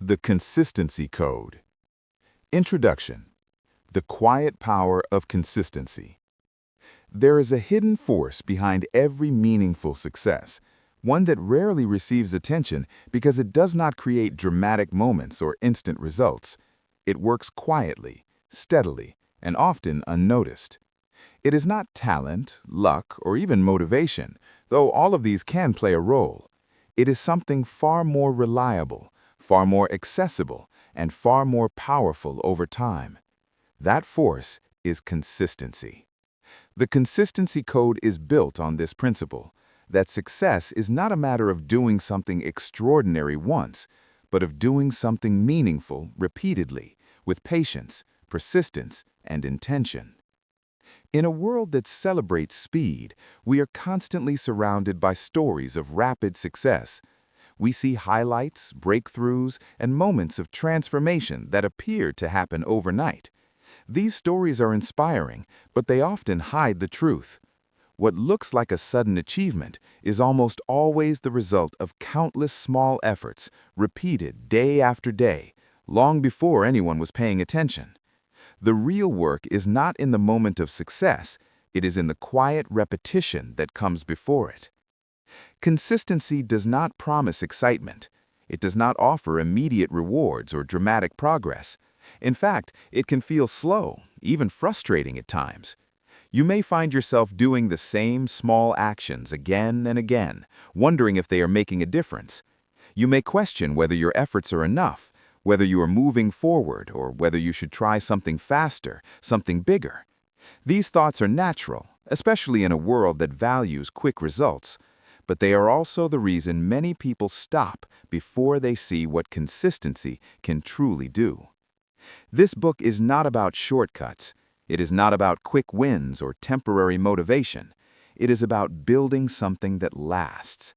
The Consistency Code. Introduction. The quiet power of consistency. There is a hidden force behind every meaningful success, one that rarely receives attention because it does not create dramatic moments or instant results. It works quietly, steadily, and often unnoticed. It is not talent, luck, or even motivation, though all of these can play a role. It is something far more reliable, far more accessible, and far more powerful over time. That force is consistency. The consistency code is built on this principle, that success is not a matter of doing something extraordinary once, but of doing something meaningful repeatedly, with patience, persistence, and intention. In a world that celebrates speed, we are constantly surrounded by stories of rapid success. We see highlights, breakthroughs, and moments of transformation that appear to happen overnight. These stories are inspiring, but they often hide the truth. What looks like a sudden achievement is almost always the result of countless small efforts, repeated day after day, long before anyone was paying attention. The real work is not in the moment of success, it is in the quiet repetition that comes before it. Consistency does not promise excitement. It does not offer immediate rewards or dramatic progress. In fact, it can feel slow, even frustrating at times. You may find yourself doing the same small actions again and again, wondering if they are making a difference. You may question whether your efforts are enough, whether you are moving forward, or whether you should try something faster, something bigger. These thoughts are natural, especially in a world that values quick results. But they are also the reason many people stop before they see what consistency can truly do. This book is not about shortcuts. It is not about quick wins or temporary motivation. It is about building something that lasts.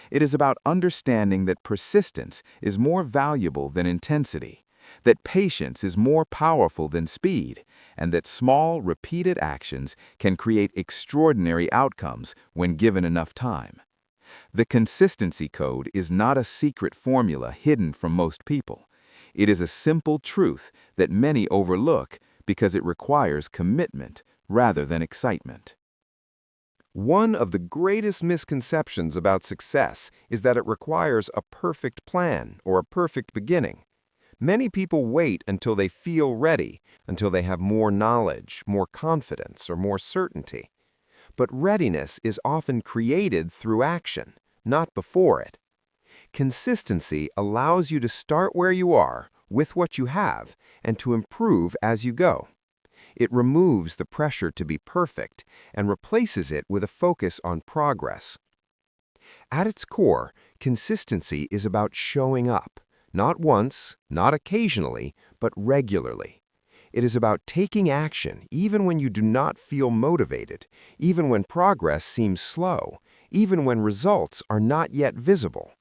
It is about understanding that persistence is more valuable than intensity, that patience is more powerful than speed, and that small, repeated actions can create extraordinary outcomes when given enough time. The consistency code is not a secret formula hidden from most people. It is a simple truth that many overlook because it requires commitment rather than excitement. One of the greatest misconceptions about success is that it requires a perfect plan or a perfect beginning. Many people wait until they feel ready, until they have more knowledge, more confidence, or more certainty. But readiness is often created through action, not before it. Consistency allows you to start where you are, with what you have, and to improve as you go. It removes the pressure to be perfect and replaces it with a focus on progress. At its core, consistency is about showing up, not once, not occasionally, but regularly. It is about taking action even when you do not feel motivated, even when progress seems slow, even when results are not yet visible.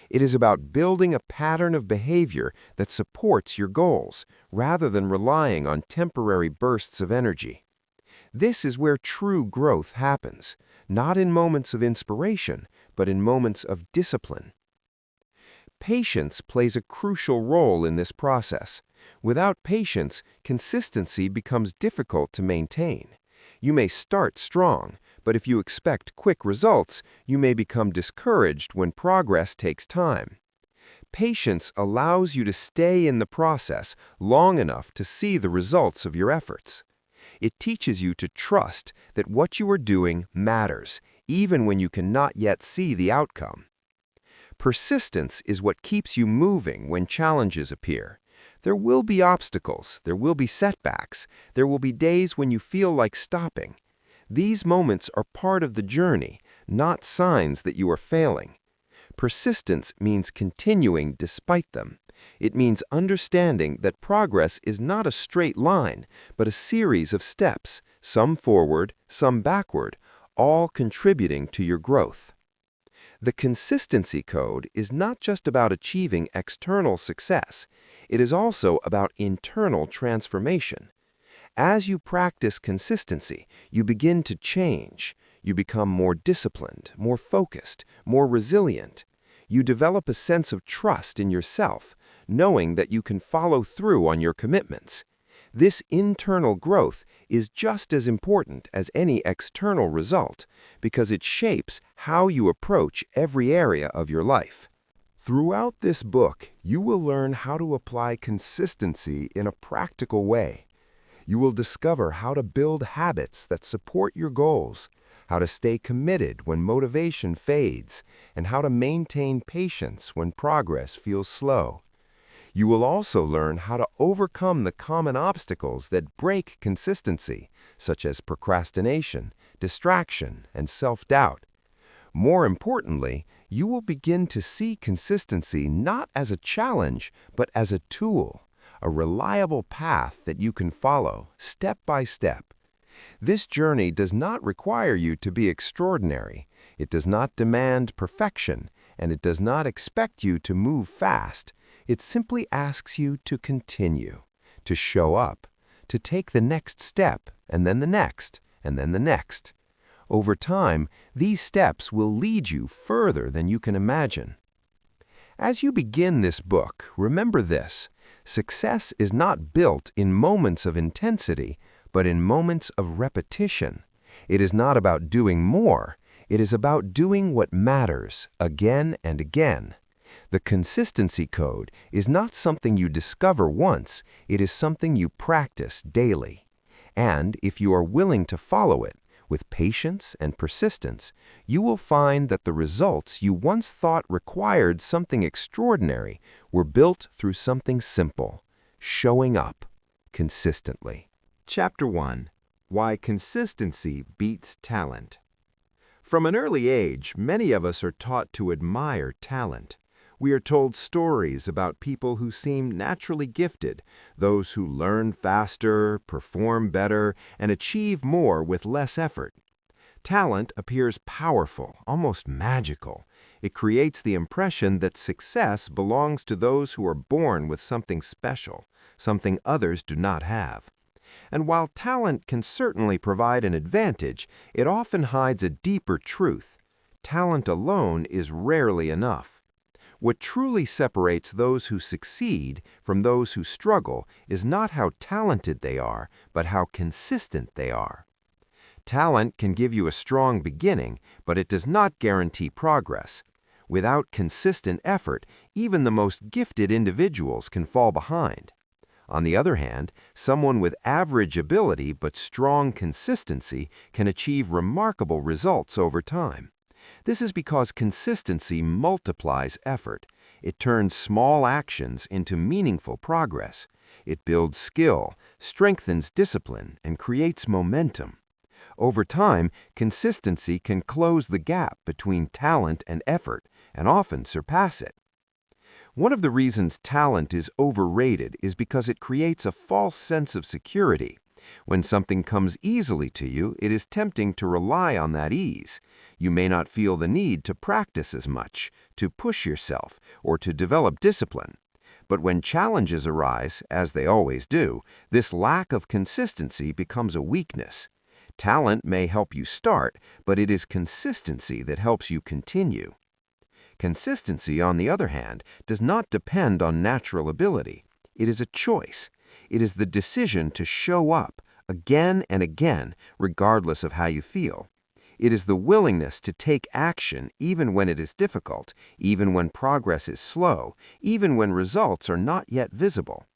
It is about building a pattern of behavior that supports your goals, rather than relying on temporary bursts of energy. This is where true growth happens, not in moments of inspiration, but in moments of discipline. Patience plays a crucial role in this process. Without patience, consistency becomes difficult to maintain. You may start strong, but if you expect quick results, you may become discouraged when progress takes time. Patience allows you to stay in the process long enough to see the results of your efforts. It teaches you to trust that what you are doing matters, even when you cannot yet see the outcome. Persistence is what keeps you moving when challenges appear. There will be obstacles, there will be setbacks, there will be days when you feel like stopping. These moments are part of the journey, not signs that you are failing. Persistence means continuing despite them. It means understanding that progress is not a straight line, but a series of steps, some forward, some backward, all contributing to your growth. The consistency code is not just about achieving external success. It is also about internal transformation. As you practice consistency, you begin to change. You become more disciplined, more focused, more resilient. You develop a sense of trust in yourself, knowing that you can follow through on your commitments. This internal growth is just as important as any external result because it shapes how you approach every area of your life. Throughout this book, you will learn how to apply consistency in a practical way. You will discover how to build habits that support your goals, how to stay committed when motivation fades, and how to maintain patience when progress feels slow. You will also learn how to overcome the common obstacles that break consistency, such as procrastination, distraction, and self-doubt. More importantly, you will begin to see consistency not as a challenge, but as a tool, a reliable path that you can follow step by step. This journey does not require you to be extraordinary. It does not demand perfection, and it does not expect you to move fast. It simply asks you to continue, to show up, to take the next step, and then the next, and then the next. Over time, these steps will lead you further than you can imagine. As you begin this book, remember this: success is not built in moments of intensity, but in moments of repetition. It is not about doing more. It is about doing what matters again and again. The consistency code is not something you discover once. It is something you practice daily. And if you are willing to follow it, with patience and persistence, you will find that the results you once thought required something extraordinary were built through something simple: showing up consistently. Chapter 1: Why Consistency Beats Talent. From an early age, many of us are taught to admire talent. We are told stories about people who seem naturally gifted, those who learn faster, perform better, and achieve more with less effort. Talent appears powerful, almost magical. It creates the impression that success belongs to those who are born with something special, something others do not have. And while talent can certainly provide an advantage, it often hides a deeper truth. Talent alone is rarely enough. What truly separates those who succeed from those who struggle is not how talented they are, but how consistent they are. Talent can give you a strong beginning, but it does not guarantee progress. Without consistent effort, even the most gifted individuals can fall behind. On the other hand, someone with average ability but strong consistency can achieve remarkable results over time. This is because consistency multiplies effort. It turns small actions into meaningful progress. It builds skill, strengthens discipline, and creates momentum. Over time, consistency can close the gap between talent and effort, and often surpass it. One of the reasons talent is overrated is because it creates a false sense of security. When something comes easily to you, it is tempting to rely on that ease. You may not feel the need to practice as much, to push yourself, or to develop discipline. But when challenges arise, as they always do, this lack of consistency becomes a weakness. Talent may help you start, but it is consistency that helps you continue. Consistency, on the other hand, does not depend on natural ability. It is a choice. It is the decision to show up again and again, regardless of how you feel. It is the willingness to take action even when it is difficult, even when progress is slow, even when results are not yet visible.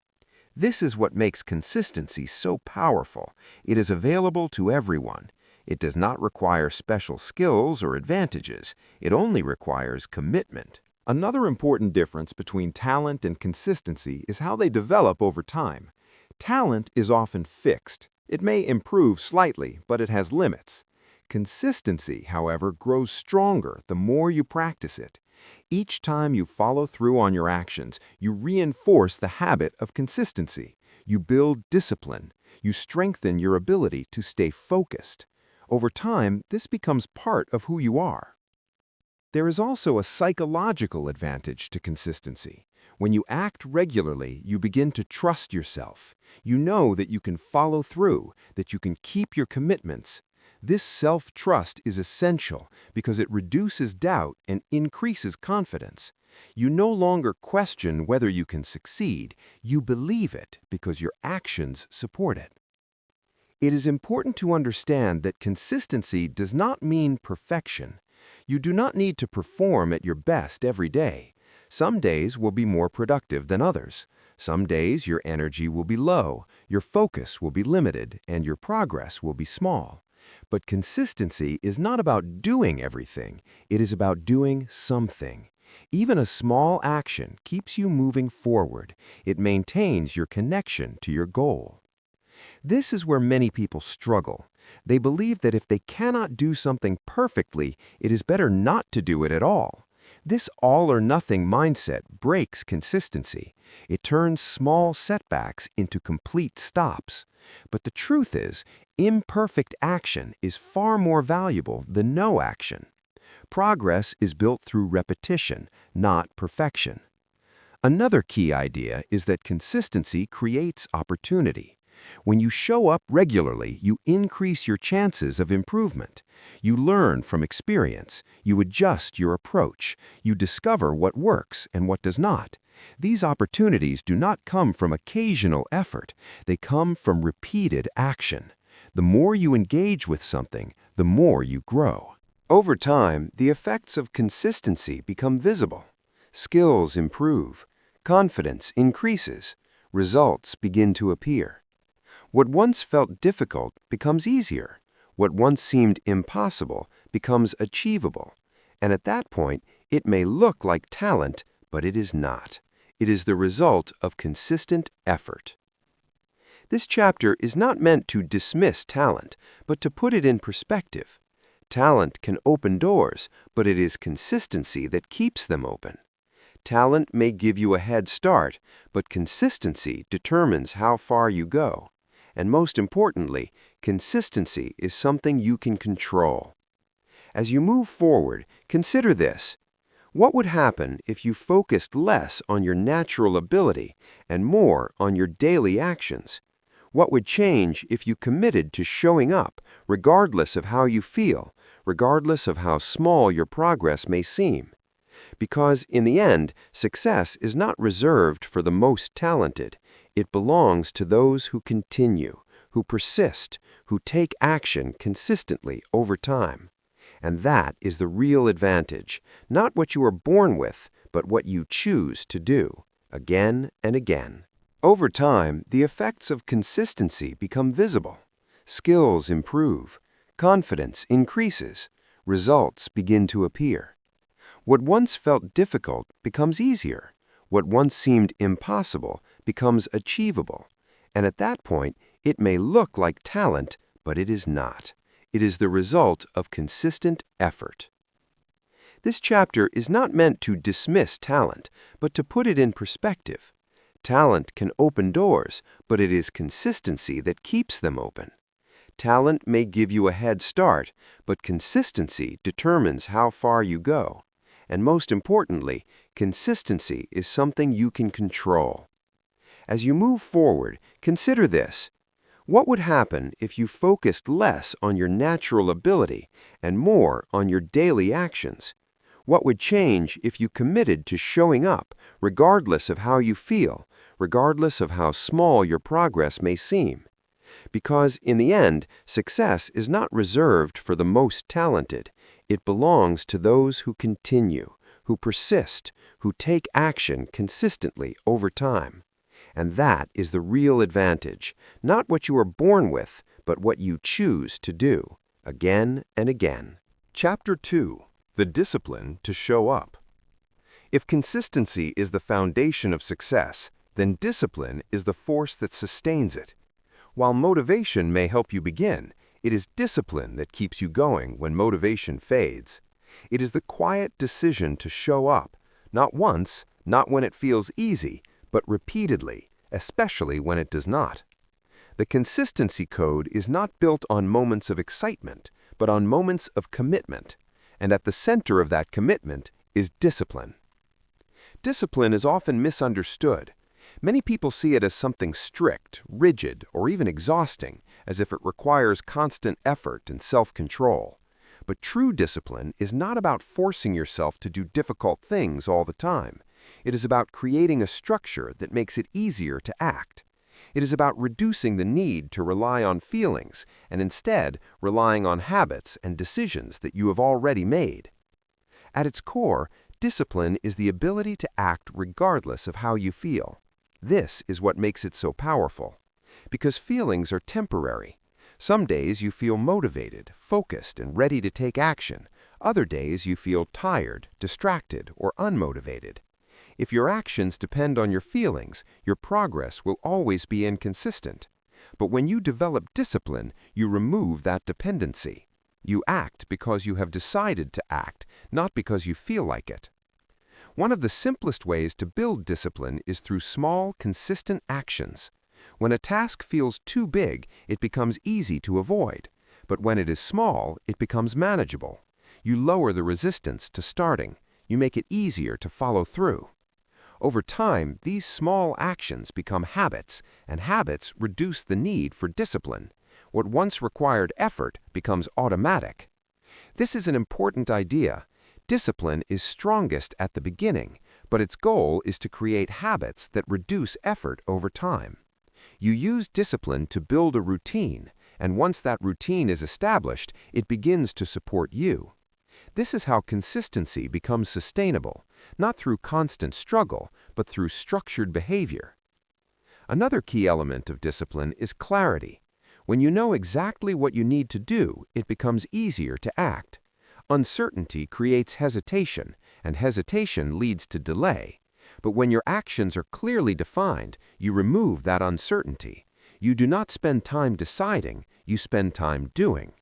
This is what makes consistency so powerful. It is available to everyone. It does not require special skills or advantages. It only requires commitment. Another important difference between talent and consistency is how they develop over time. Talent is often fixed. It may improve slightly, but it has limits. Consistency, however, grows stronger the more you practice it. Each time you follow through on your actions, you reinforce the habit of consistency. You build discipline. You strengthen your ability to stay focused. Over time, this becomes part of who you are. There is also a psychological advantage to consistency. When you act regularly, you begin to trust yourself. You know that you can follow through, that you can keep your commitments. This self-trust is essential because it reduces doubt and increases confidence. You no longer question whether you can succeed, you believe it because your actions support it. It is important to understand that consistency does not mean perfection. You do not need to perform at your best every day. Some days will be more productive than others. Some days your energy will be low, your focus will be limited, and your progress will be small. But consistency is not about doing everything, it is about doing something. Even a small action keeps you moving forward. It maintains your connection to your goal. This is where many people struggle. They believe that if they cannot do something perfectly, it is better not to do it at all. This all-or-nothing mindset breaks consistency. It turns small setbacks into complete stops. But the truth is, imperfect action is far more valuable than no action. Progress is built through repetition, not perfection. Another key idea is that consistency creates opportunity. When you show up regularly, you increase your chances of improvement. You learn from experience. You adjust your approach. You discover what works and what does not. These opportunities do not come from occasional effort. They come from repeated action. The more you engage with something, the more you grow. Over time, the effects of consistency become visible. Skills improve. Confidence increases. Results begin to appear. What once felt difficult becomes easier. What once seemed impossible becomes achievable. And at that point, it may look like talent, but it is not. It is the result of consistent effort. This chapter is not meant to dismiss talent, but to put it in perspective. Talent can open doors, but it is consistency that keeps them open. Talent may give you a head start, but consistency determines how far you go. And most importantly, consistency is something you can control. As you move forward, consider this. What would happen if you focused less on your natural ability and more on your daily actions? What would change if you committed to showing up, regardless of how you feel, regardless of how small your progress may seem? Because in the end, success is not reserved for the most talented. It belongs to those who continue, who persist, who take action consistently over time. And that is the real advantage, not what you are born with, but what you choose to do, again and again. Over time, the effects of consistency become visible. Skills improve. Confidence increases. Results begin to appear. What once felt difficult becomes easier. What once seemed impossible becomes achievable. And at that point, it may look like talent, but it is not. It is the result of consistent effort. This chapter is not meant to dismiss talent, but to put it in perspective. Talent can open doors, but it is consistency that keeps them open. Talent may give you a head start, but consistency determines how far you go. And most importantly, consistency is something you can control. As you move forward, consider this. What would happen if you focused less on your natural ability and more on your daily actions? What would change if you committed to showing up, regardless of how you feel, regardless of how small your progress may seem? Because in the end, success is not reserved for the most talented. It belongs to those who continue, who persist, who take action consistently over time. And that is the real advantage, not what you are born with, but what you choose to do, again and again. Chapter 2. The Discipline to Show Up. If consistency is the foundation of success, then discipline is the force that sustains it. While motivation may help you begin, it is discipline that keeps you going when motivation fades. It is the quiet decision to show up, not once, not when it feels easy, but repeatedly, especially when it does not. The consistency code is not built on moments of excitement, but on moments of commitment. And at the center of that commitment is discipline. Discipline is often misunderstood. Many people see it as something strict, rigid, or even exhausting, as if it requires constant effort and self-control. But true discipline is not about forcing yourself to do difficult things all the time. It is about creating a structure that makes it easier to act. It is about reducing the need to rely on feelings and instead relying on habits and decisions that you have already made. At its core, discipline is the ability to act regardless of how you feel. This is what makes it so powerful. Because feelings are temporary. Some days you feel motivated, focused, and ready to take action. Other days you feel tired, distracted, or unmotivated. If your actions depend on your feelings, your progress will always be inconsistent. But when you develop discipline, you remove that dependency. You act because you have decided to act, not because you feel like it. One of the simplest ways to build discipline is through small, consistent actions. When a task feels too big, it becomes easy to avoid. But when it is small, it becomes manageable. You lower the resistance to starting. You make it easier to follow through. Over time, these small actions become habits, and habits reduce the need for discipline. What once required effort becomes automatic. This is an important idea. Discipline is strongest at the beginning, but its goal is to create habits that reduce effort over time. You use discipline to build a routine, and once that routine is established, it begins to support you. This is how consistency becomes sustainable, not through constant struggle, but through structured behavior. Another key element of discipline is clarity. When you know exactly what you need to do, it becomes easier to act. Uncertainty creates hesitation, and hesitation leads to delay. But when your actions are clearly defined, you remove that uncertainty. You do not spend time deciding, you spend time doing.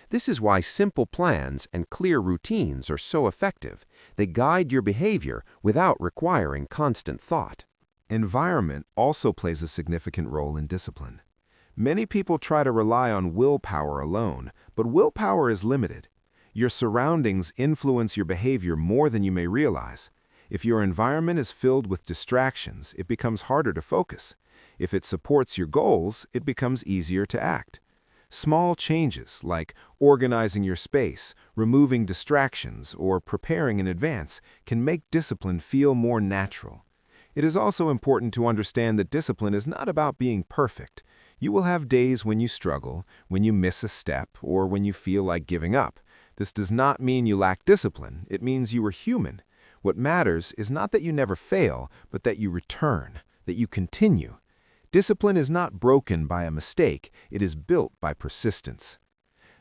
This is why simple plans and clear routines are so effective. They guide your behavior without requiring constant thought. Environment also plays a significant role in discipline. Many people try to rely on willpower alone, but willpower is limited. Your surroundings influence your behavior more than you may realize. If your environment is filled with distractions, it becomes harder to focus. If it supports your goals, it becomes easier to act. Small changes, like organizing your space, removing distractions, or preparing in advance, can make discipline feel more natural. It is also important to understand that discipline is not about being perfect. You will have days when you struggle, when you miss a step, or when you feel like giving up. This does not mean you lack discipline. It means you are human. What matters is not that you never fail, but that you return, that you continue. Discipline is not broken by a mistake, it is built by persistence.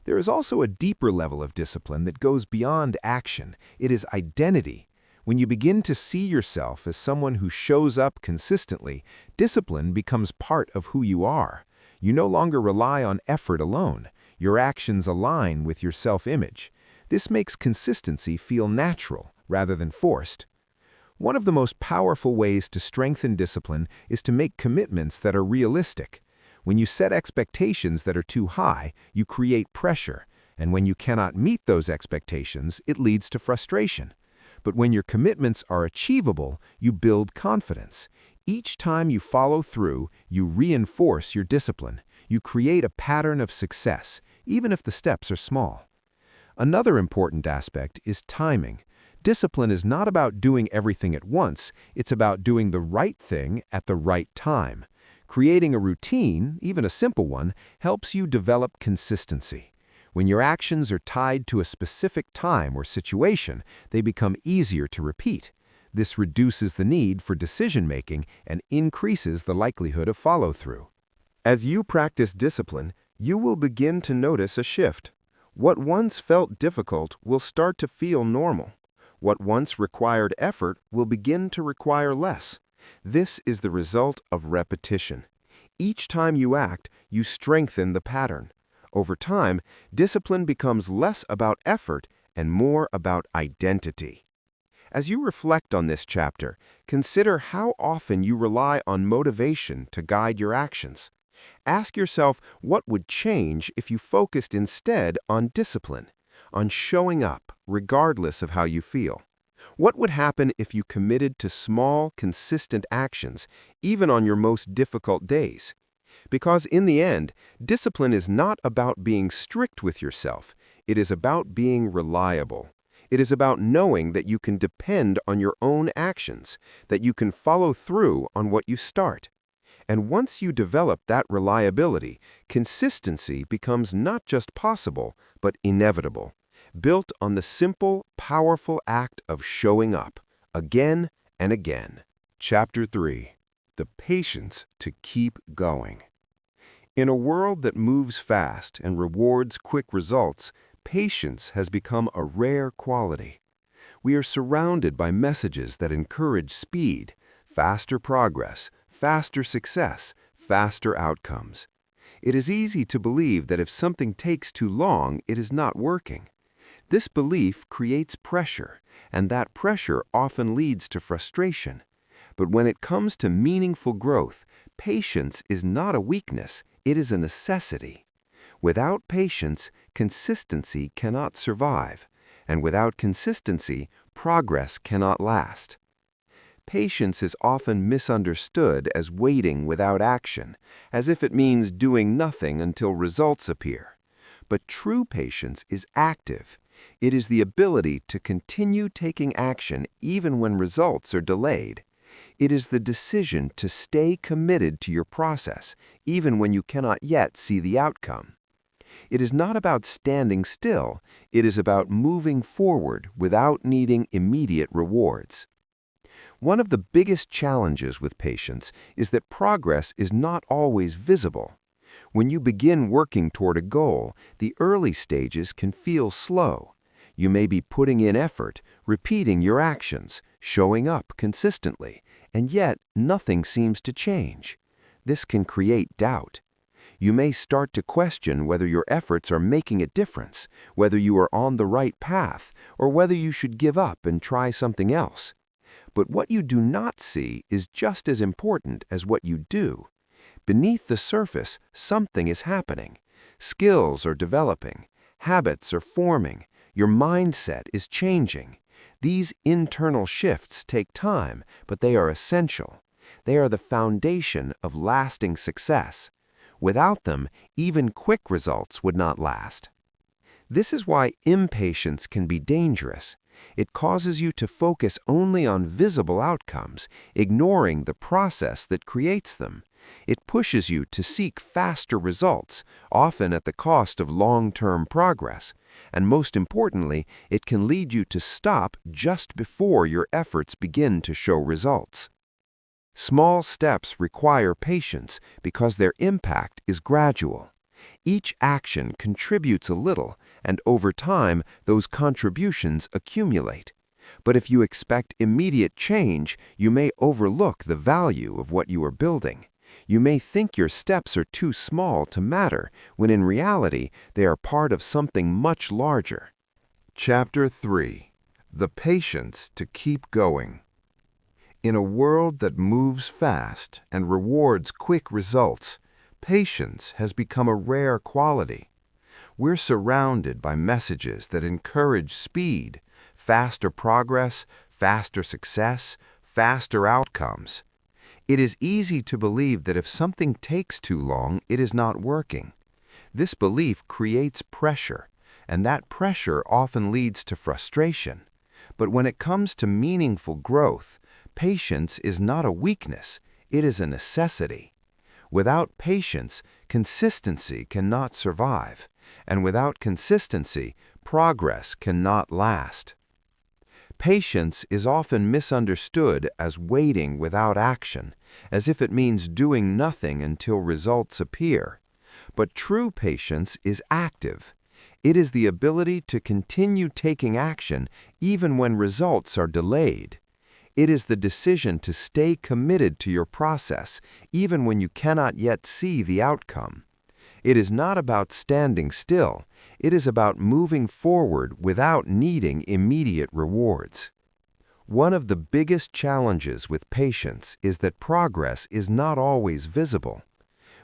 There is also a deeper level of discipline that goes beyond action. It is identity. When you begin to see yourself as someone who shows up consistently, discipline becomes part of who you are. You no longer rely on effort alone. Your actions align with your self-image. This makes consistency feel natural rather than forced. One of the most powerful ways to strengthen discipline is to make commitments that are realistic. When you set expectations that are too high, you create pressure, and when you cannot meet those expectations, it leads to frustration. But when your commitments are achievable, you build confidence. Each time you follow through, you reinforce your discipline. You create a pattern of success, even if the steps are small. Another important aspect is timing. Discipline is not about doing everything at once, it's about doing the right thing at the right time. Creating a routine, even a simple one, helps you develop consistency. When your actions are tied to a specific time or situation, they become easier to repeat. This reduces the need for decision-making and increases the likelihood of follow-through. As you practice discipline, you will begin to notice a shift. What once felt difficult will start to feel normal. What once required effort will begin to require less. This is the result of repetition. Each time you act, you strengthen the pattern. Over time, discipline becomes less about effort and more about identity. As you reflect on this chapter, consider how often you rely on motivation to guide your actions. Ask yourself what would change if you focused instead on discipline, on showing up regardless of how you feel. What would happen if you committed to small, consistent actions, even on your most difficult days? Because in the end, discipline is not about being strict with yourself. It is about being reliable. It is about knowing that you can depend on your own actions, that you can follow through on what you start. And once you develop that reliability, consistency becomes not just possible, but inevitable, built on the simple, powerful act of showing up, again and again. Chapter 3. The patience to keep going. In a world that moves fast and rewards quick results, patience has become a rare quality. We are surrounded by messages that encourage speed, faster progress, faster success, faster outcomes. It is easy to believe that if something takes too long, it is not working. This belief creates pressure, and that pressure often leads to frustration. But when it comes to meaningful growth, patience is not a weakness, it is a necessity. Without patience, consistency cannot survive, and without consistency, progress cannot last. Patience is often misunderstood as waiting without action, as if it means doing nothing until results appear. But true patience is active. It is the ability to continue taking action even when results are delayed. It is the decision to stay committed to your process, even when you cannot yet see the outcome. It is not about standing still, it is about moving forward without needing immediate rewards. One of the biggest challenges with patience is that progress is not always visible. When you begin working toward a goal, the early stages can feel slow. You may be putting in effort, repeating your actions, showing up consistently, and yet nothing seems to change. This can create doubt. You may start to question whether your efforts are making a difference, whether you are on the right path, or whether you should give up and try something else. But what you do not see is just as important as what you do. Beneath the surface, something is happening. Skills are developing. Habits are forming. Your mindset is changing. These internal shifts take time, but they are essential. They are the foundation of lasting success. Without them, even quick results would not last. This is why impatience can be dangerous. It causes you to focus only on visible outcomes, ignoring the process that creates them. It pushes you to seek faster results, often at the cost of long-term progress. And most importantly, it can lead you to stop just before your efforts begin to show results. Small steps require patience because their impact is gradual. Each action contributes a little, and over time, those contributions accumulate. But if you expect immediate change, you may overlook the value of what you are building. You may think your steps are too small to matter, when in reality, they are part of something much larger. Chapter 3. The Patience to Keep Going. In a world that moves fast and rewards quick results, patience has become a rare quality. We're surrounded by messages that encourage speed, faster progress, faster success, faster outcomes. It is easy to believe that if something takes too long, it is not working. This belief creates pressure, and that pressure often leads to frustration. But when it comes to meaningful growth, patience is not a weakness, it is a necessity. Without patience, consistency cannot survive, and without consistency, progress cannot last. Patience is often misunderstood as waiting without action, as if it means doing nothing until results appear. But true patience is active. It is the ability to continue taking action even when results are delayed. It is the decision to stay committed to your process even when you cannot yet see the outcome. It is not about standing still. It is about moving forward without needing immediate rewards. One of the biggest challenges with patience is that progress is not always visible.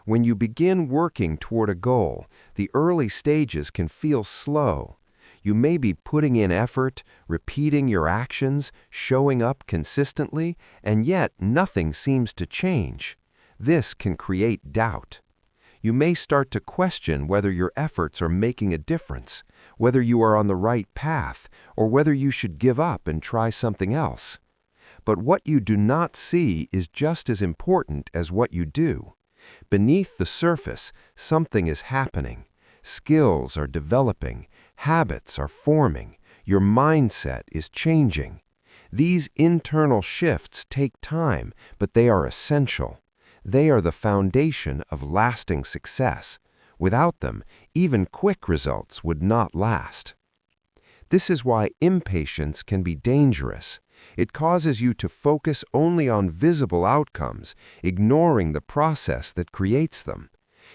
When you begin working toward a goal, the early stages can feel slow. You may be putting in effort, repeating your actions, showing up consistently, and yet nothing seems to change. This can create doubt. You may start to question whether your efforts are making a difference, whether you are on the right path, or whether you should give up and try something else. But what you do not see is just as important as what you do. Beneath the surface, something is happening. Skills are developing, habits are forming, your mindset is changing. These internal shifts take time, but they are essential. They are the foundation of lasting success. Without them, even quick results would not last. This is why impatience can be dangerous. It causes you to focus only on visible outcomes, ignoring the process that creates them.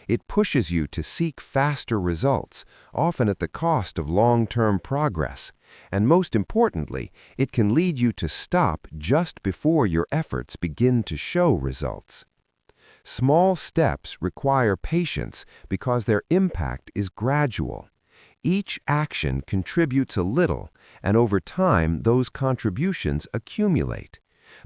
It pushes you to seek faster results, often at the cost of long-term progress. And most importantly, it can lead you to stop just before your efforts begin to show results. Small steps require patience because their impact is gradual. Each action contributes a little, and over time those contributions accumulate.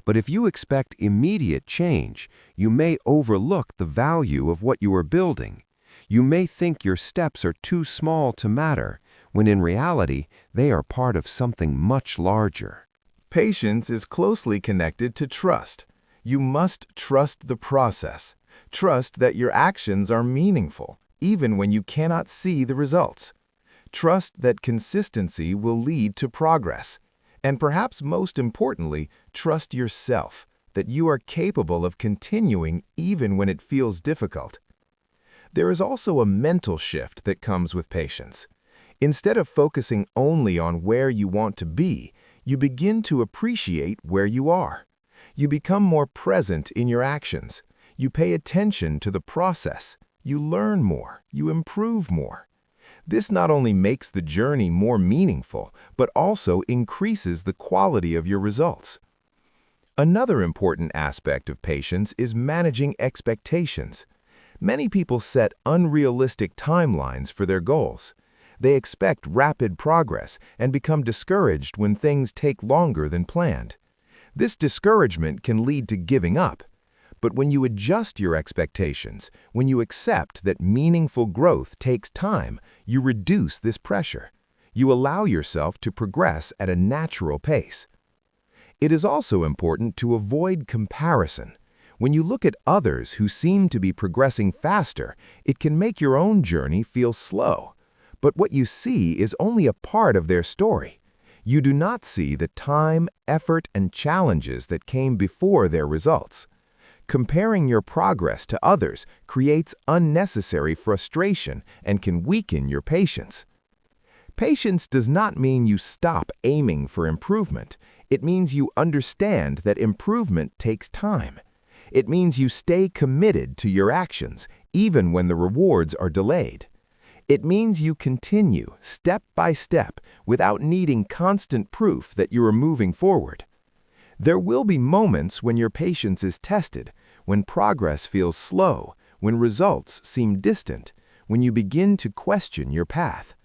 But if you expect immediate change, you may overlook the value of what you are building. You may think your steps are too small to matter, when in reality they are part of something much larger. Patience is closely connected to trust. You must trust the process. Trust that your actions are meaningful, even when you cannot see the results. Trust that consistency will lead to progress. And perhaps most importantly, trust yourself, that you are capable of continuing even when it feels difficult. There is also a mental shift that comes with patience. Instead of focusing only on where you want to be, you begin to appreciate where you are. You become more present in your actions. You pay attention to the process. You learn more. You improve more. This not only makes the journey more meaningful, but also increases the quality of your results. Another important aspect of patience is managing expectations. Many people set unrealistic timelines for their goals. They expect rapid progress and become discouraged when things take longer than planned. This discouragement can lead to giving up. But when you adjust your expectations, when you accept that meaningful growth takes time, you reduce this pressure. You allow yourself to progress at a natural pace. It is also important to avoid comparison. When you look at others who seem to be progressing faster, it can make your own journey feel slow. But what you see is only a part of their story. You do not see the time, effort, and challenges that came before their results. Comparing your progress to others creates unnecessary frustration and can weaken your patience. Patience does not mean you stop aiming for improvement. It means you understand that improvement takes time. It means you stay committed to your actions, even when the rewards are delayed. It means you continue, step by step, without needing constant proof that you are moving forward. There will be moments when your patience is tested, when progress feels slow, when results seem distant, when you begin to question your path.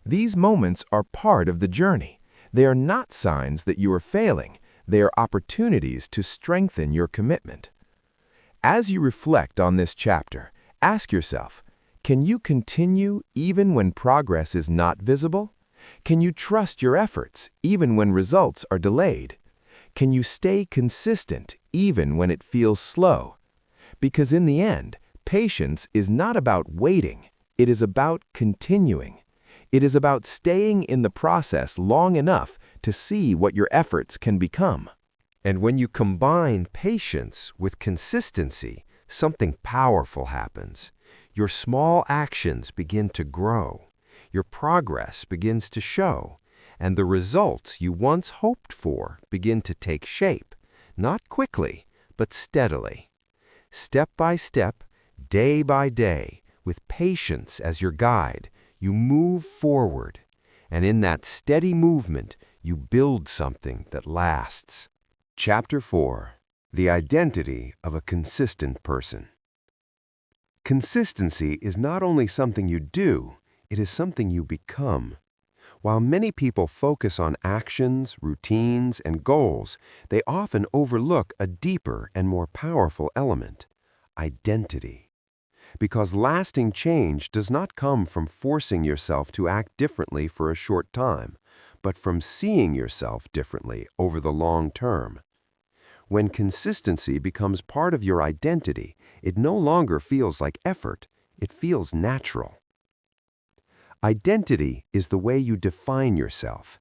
These moments are part of the journey. They are not signs that you are failing. They are opportunities to strengthen your commitment. As you reflect on this chapter, ask yourself, can you continue even when progress is not visible? Can you trust your efforts even when results are delayed? Can you stay consistent even when it feels slow? Because in the end, patience is not about waiting. It is about continuing. It is about staying in the process long enough to see what your efforts can become. And when you combine patience with consistency, something powerful happens. Your small actions begin to grow. Your progress begins to show. And the results you once hoped for begin to take shape, not quickly, but steadily. Step by step, day by day, with patience as your guide, you move forward. And in that steady movement, you build something that lasts. Chapter 4. The Identity of a Consistent Person. Consistency is not only something you do, it is something you become. While many people focus on actions, routines, and goals, they often overlook a deeper and more powerful element: identity. Because lasting change does not come from forcing yourself to act differently for a short time, but from seeing yourself differently over the long term. When consistency becomes part of your identity, it no longer feels like effort, it feels natural. Identity is the way you define yourself.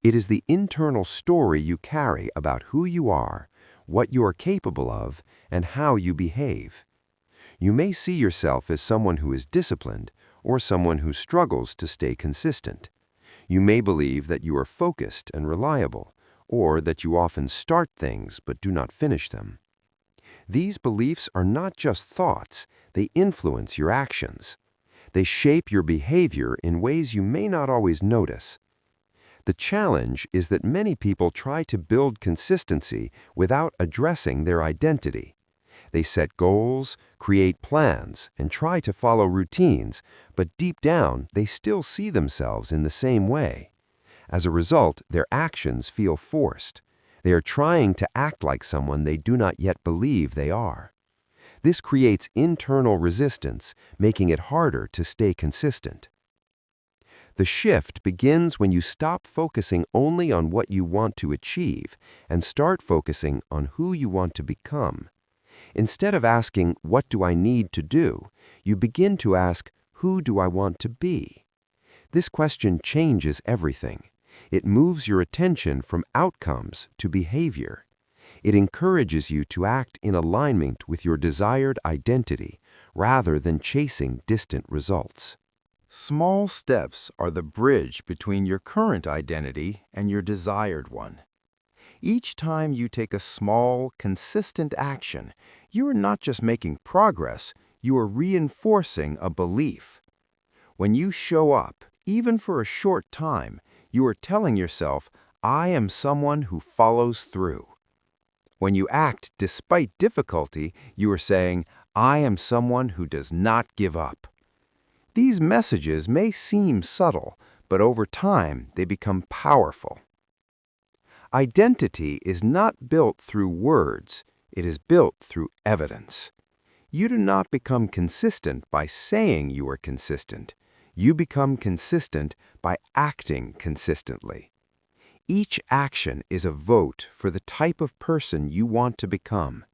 It is the internal story you carry about who you are, what you are capable of, and how you behave. You may see yourself as someone who is disciplined or someone who struggles to stay consistent. You may believe that you are focused and reliable, or that you often start things but do not finish them. These beliefs are not just thoughts, they influence your actions. They shape your behavior in ways you may not always notice. The challenge is that many people try to build consistency without addressing their identity. They set goals, create plans, and try to follow routines, but deep down, they still see themselves in the same way. As a result, their actions feel forced. They are trying to act like someone they do not yet believe they are. This creates internal resistance, making it harder to stay consistent. The shift begins when you stop focusing only on what you want to achieve and start focusing on who you want to become. Instead of asking, "What do I need to do?" you begin to ask, "Who do I want to be?" This question changes everything. It moves your attention from outcomes to behavior. It encourages you to act in alignment with your desired identity rather than chasing distant results. Small steps are the bridge between your current identity and your desired one. Each time you take a small, consistent action, you are not just making progress, you are reinforcing a belief. When you show up, even for a short time, you are telling yourself, "I am someone who follows through." When you act despite difficulty, you are saying, "I am someone who does not give up." These messages may seem subtle, but over time they become powerful. Identity is not built through words, it is built through evidence. You do not become consistent by saying you are consistent. You become consistent by acting consistently. Each action is a vote for the type of person you want to become.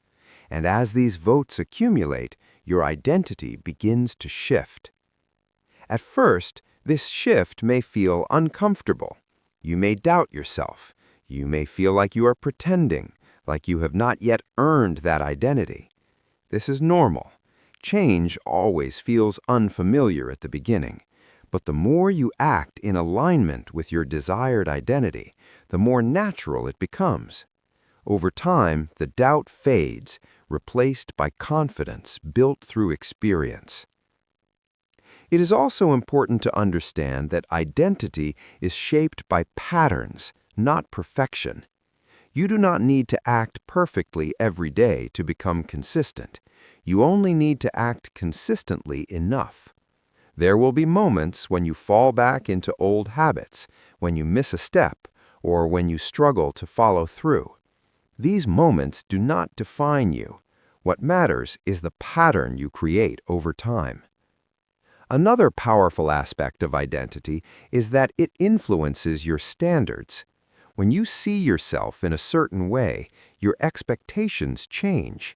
And as these votes accumulate, your identity begins to shift. At first, this shift may feel uncomfortable. You may doubt yourself. You may feel like you are pretending, like you have not yet earned that identity. This is normal. Change always feels unfamiliar at the beginning. But the more you act in alignment with your desired identity, the more natural it becomes. Over time, the doubt fades, replaced by confidence built through experience. It is also important to understand that identity is shaped by patterns, not perfection. You do not need to act perfectly every day to become consistent. You only need to act consistently enough. There will be moments when you fall back into old habits, when you miss a step, or when you struggle to follow through. These moments do not define you. What matters is the pattern you create over time. Another powerful aspect of identity is that it influences your standards. When you see yourself in a certain way, your expectations change.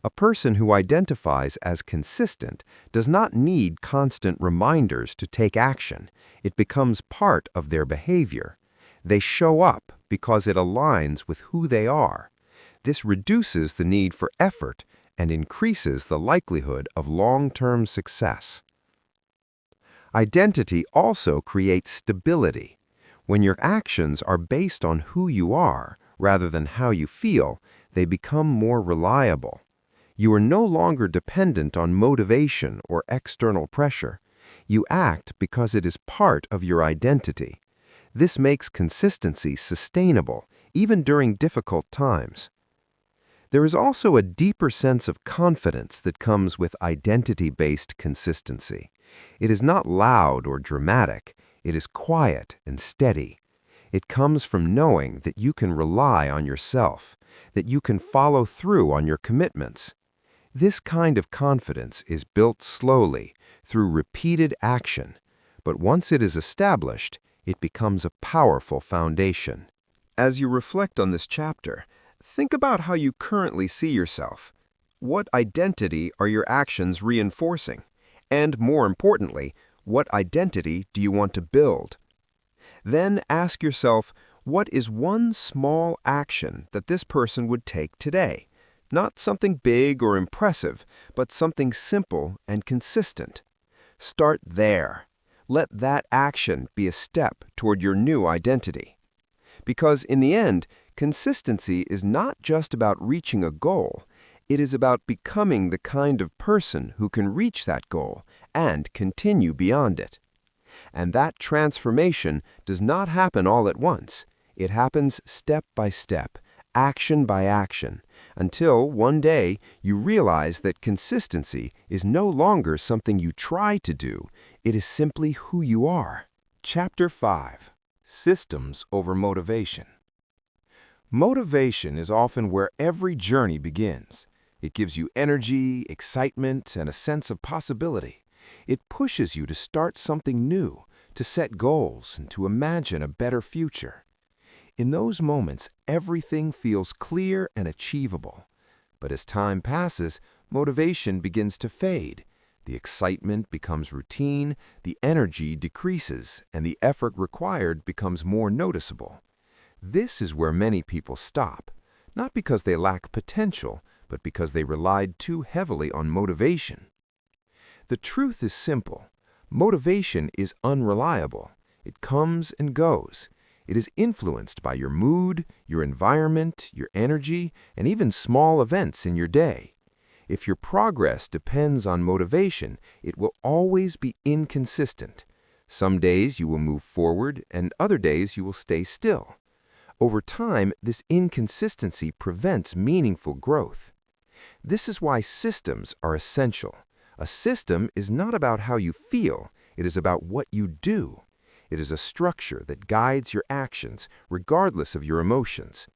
A person who identifies as consistent does not need constant reminders to take action. It becomes part of their behavior. They show up because it aligns with who they are. This reduces the need for effort and increases the likelihood of long-term success. Identity also creates stability. When your actions are based on who you are rather than how you feel, they become more reliable. You are no longer dependent on motivation or external pressure. You act because it is part of your identity. This makes consistency sustainable, even during difficult times. There is also a deeper sense of confidence that comes with identity-based consistency. It is not loud or dramatic. It is quiet and steady. It comes from knowing that you can rely on yourself, that you can follow through on your commitments. This kind of confidence is built slowly through repeated action, but once it is established, it becomes a powerful foundation. As you reflect on this chapter, think about how you currently see yourself. What identity are your actions reinforcing? And more importantly, what identity do you want to build? Then ask yourself, what is one small action that this person would take today? Not something big or impressive, but something simple and consistent. Start there. Let that action be a step toward your new identity. Because in the end, consistency is not just about reaching a goal. It is about becoming the kind of person who can reach that goal and continue beyond it. And that transformation does not happen all at once. It happens step by step, action by action, until one day you realize that consistency is no longer something you try to do. It is simply who you are. Chapter 5. Systems over motivation. Motivation is often where every journey begins. It gives you energy, excitement, and a sense of possibility. It pushes you to start something new, to set goals, and to imagine a better future. In those moments, everything feels clear and achievable. But as time passes, motivation begins to fade. The excitement becomes routine, the energy decreases, and the effort required becomes more noticeable. This is where many people stop, not because they lack potential, but because they relied too heavily on motivation. The truth is simple. Motivation is unreliable. It comes and goes. It is influenced by your mood, your environment, your energy, and even small events in your day. If your progress depends on motivation, it will always be inconsistent. Some days you will move forward, and other days you will stay still. Over time, this inconsistency prevents meaningful growth. This is why systems are essential. A system is not about how you feel, it is about what you do. It is a structure that guides your actions, regardless of your emotions.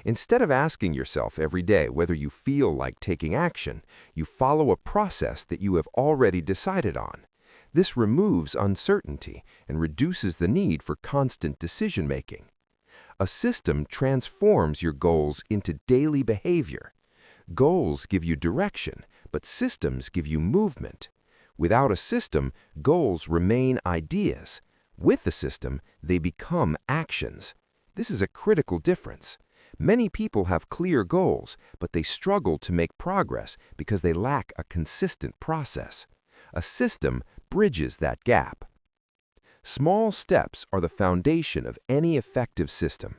Instead of asking yourself every day whether you feel like taking action, you follow a process that you have already decided on. This removes uncertainty and reduces the need for constant decision-making. A system transforms your goals into daily behavior. Goals give you direction, but systems give you movement. Without a system, goals remain ideas. With a system, they become actions. This is a critical difference. Many people have clear goals, but they struggle to make progress because they lack a consistent process. A system bridges that gap. Small steps are the foundation of any effective system.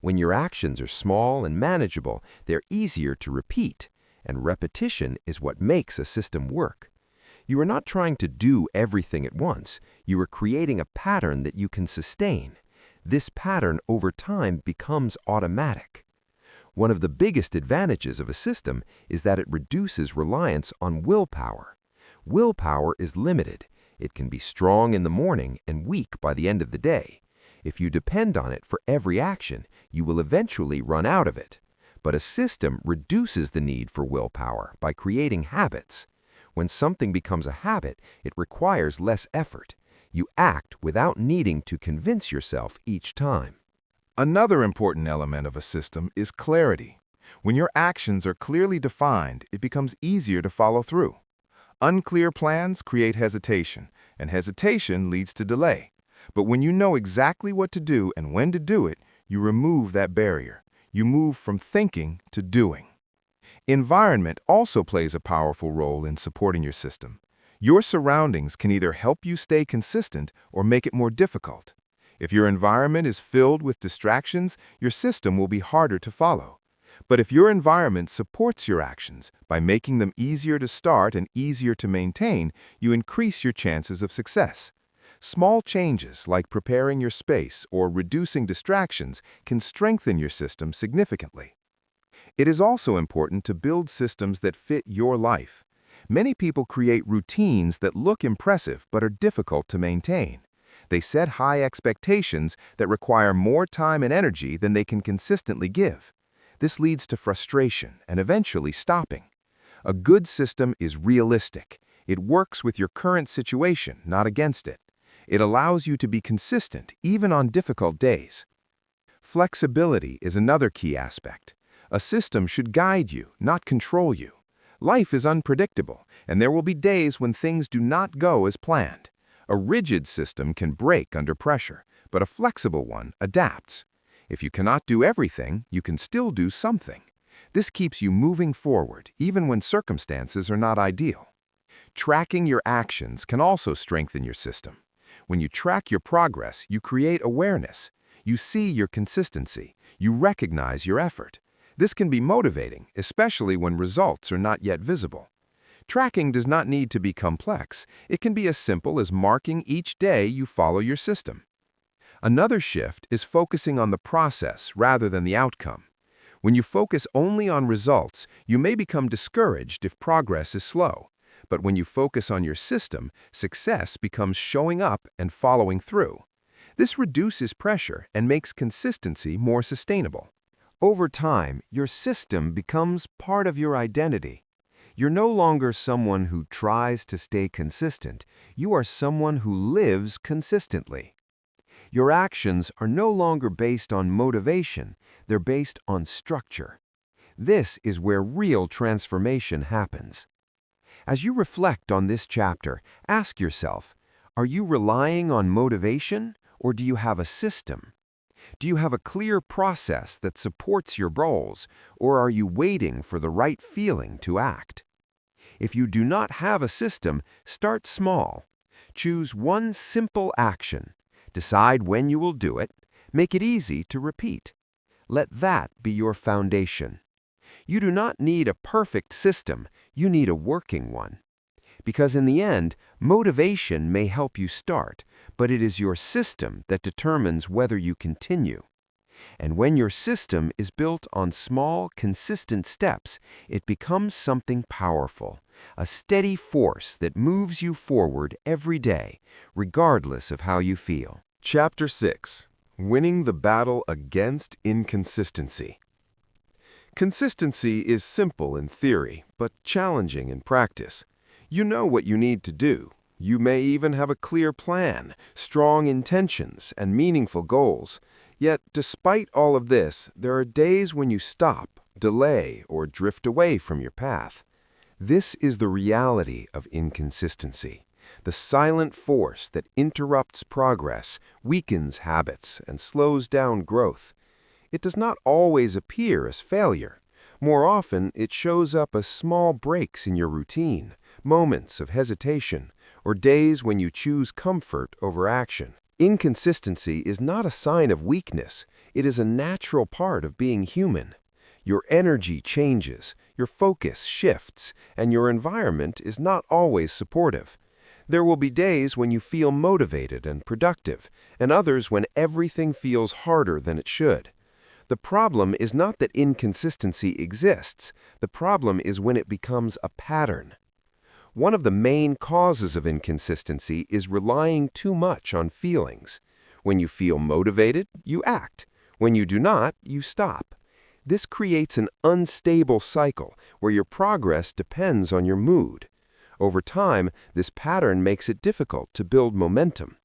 When your actions are small and manageable, they're easier to repeat, and repetition is what makes a system work. You are not trying to do everything at once. You are creating a pattern that you can sustain. This pattern over time becomes automatic. One of the biggest advantages of a system is that it reduces reliance on willpower. Willpower is limited. It can be strong in the morning and weak by the end of the day. If you depend on it for every action, you will eventually run out of it. But a system reduces the need for willpower by creating habits. When something becomes a habit, it requires less effort. You act without needing to convince yourself each time. Another important element of a system is clarity. When your actions are clearly defined, it becomes easier to follow through. Unclear plans create hesitation, and hesitation leads to delay. But when you know exactly what to do and when to do it, you remove that barrier. You move from thinking to doing. Environment also plays a powerful role in supporting your system. Your surroundings can either help you stay consistent or make it more difficult. If your environment is filled with distractions, your system will be harder to follow. But if your environment supports your actions by making them easier to start and easier to maintain, you increase your chances of success. Small changes like preparing your space or reducing distractions can strengthen your system significantly. It is also important to build systems that fit your life. Many people create routines that look impressive but are difficult to maintain. They set high expectations that require more time and energy than they can consistently give. This leads to frustration and eventually stopping. A good system is realistic. It works with your current situation, not against it. It allows you to be consistent, even on difficult days. Flexibility is another key aspect. A system should guide you, not control you. Life is unpredictable, and there will be days when things do not go as planned. A rigid system can break under pressure, but a flexible one adapts. If you cannot do everything, you can still do something. This keeps you moving forward, even when circumstances are not ideal. Tracking your actions can also strengthen your system. When you track your progress, you create awareness. You see your consistency. You recognize your effort. This can be motivating, especially when results are not yet visible. Tracking does not need to be complex. It can be as simple as marking each day you follow your system. Another shift is focusing on the process rather than the outcome. When you focus only on results, you may become discouraged if progress is slow. But when you focus on your system, success becomes showing up and following through. This reduces pressure and makes consistency more sustainable. Over time, your system becomes part of your identity. You're no longer someone who tries to stay consistent. You are someone who lives consistently. Your actions are no longer based on motivation, they're based on structure. This is where real transformation happens. As you reflect on this chapter, ask yourself, are you relying on motivation or do you have a system? Do you have a clear process that supports your goals, or are you waiting for the right feeling to act? If you do not have a system, start small. Choose one simple action. Decide when you will do it. Make it easy to repeat. Let that be your foundation. You do not need a perfect system, you need a working one. Because in the end, motivation may help you start, but it is your system that determines whether you continue. And when your system is built on small, consistent steps, it becomes something powerful, a steady force that moves you forward every day, regardless of how you feel. Chapter 6. Winning the Battle Against Inconsistency. Consistency is simple in theory, but challenging in practice. You know what you need to do. You may even have a clear plan, strong intentions, and meaningful goals. Yet, despite all of this, there are days when you stop, delay, or drift away from your path. This is the reality of inconsistency, the silent force that interrupts progress, weakens habits, and slows down growth. It does not always appear as failure. More often, it shows up as small breaks in your routine, moments of hesitation, or days when you choose comfort over action. Inconsistency is not a sign of weakness. It is a natural part of being human. Your energy changes, your focus shifts, and your environment is not always supportive. There will be days when you feel motivated and productive, and others when everything feels harder than it should. The problem is not that inconsistency exists. The problem is when it becomes a pattern. One of the main causes of inconsistency is relying too much on feelings. When you feel motivated, you act. When you do not, you stop. This creates an unstable cycle where your progress depends on your mood. Over time, this pattern makes it difficult to build momentum.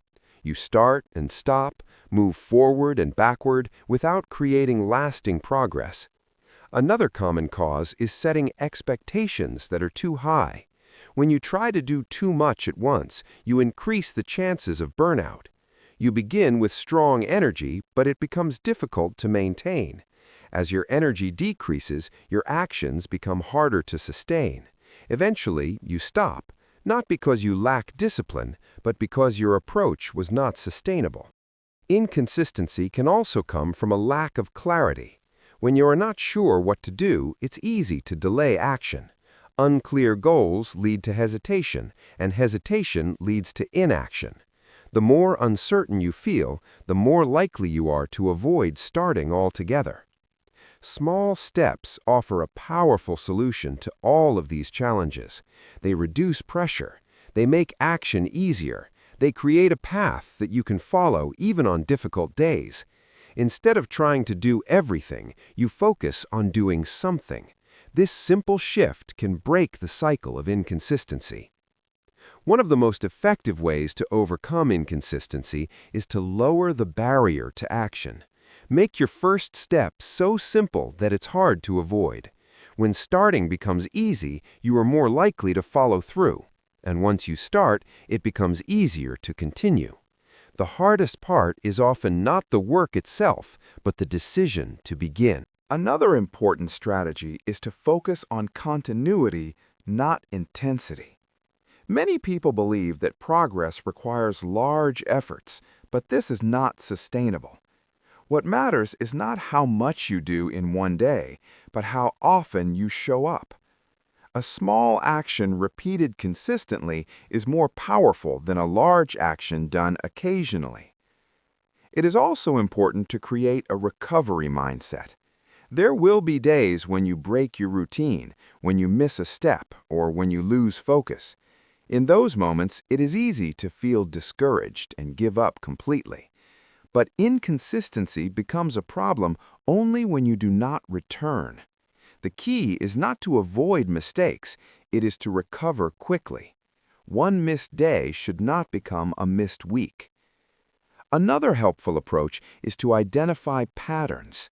You start and stop, move forward and backward without creating lasting progress. Another common cause is setting expectations that are too high. When you try to do too much at once, you increase the chances of burnout. You begin with strong energy, but it becomes difficult to maintain. As your energy decreases, your actions become harder to sustain. Eventually, you stop, not because you lack discipline, but because your approach was not sustainable. Inconsistency can also come from a lack of clarity. When you are not sure what to do, it's easy to delay action. Unclear goals lead to hesitation, and hesitation leads to inaction. The more uncertain you feel, the more likely you are to avoid starting altogether. Small steps offer a powerful solution to all of these challenges. They reduce pressure. They make action easier. They create a path that you can follow even on difficult days. Instead of trying to do everything, you focus on doing something. This simple shift can break the cycle of inconsistency. One of the most effective ways to overcome inconsistency is to lower the barrier to action. Make your first step so simple that it's hard to avoid. When starting becomes easy, you are more likely to follow through. And once you start, it becomes easier to continue. The hardest part is often not the work itself, but the decision to begin. Another important strategy is to focus on continuity, not intensity. Many people believe that progress requires large efforts, but this is not sustainable. What matters is not how much you do in one day, but how often you show up. A small action repeated consistently is more powerful than a large action done occasionally. It is also important to create a recovery mindset. There will be days when you break your routine, when you miss a step, or when you lose focus. In those moments, it is easy to feel discouraged and give up completely. But inconsistency becomes a problem only when you do not return. The key is not to avoid mistakes, it is to recover quickly. One missed day should not become a missed week. Another helpful approach is to identify patterns.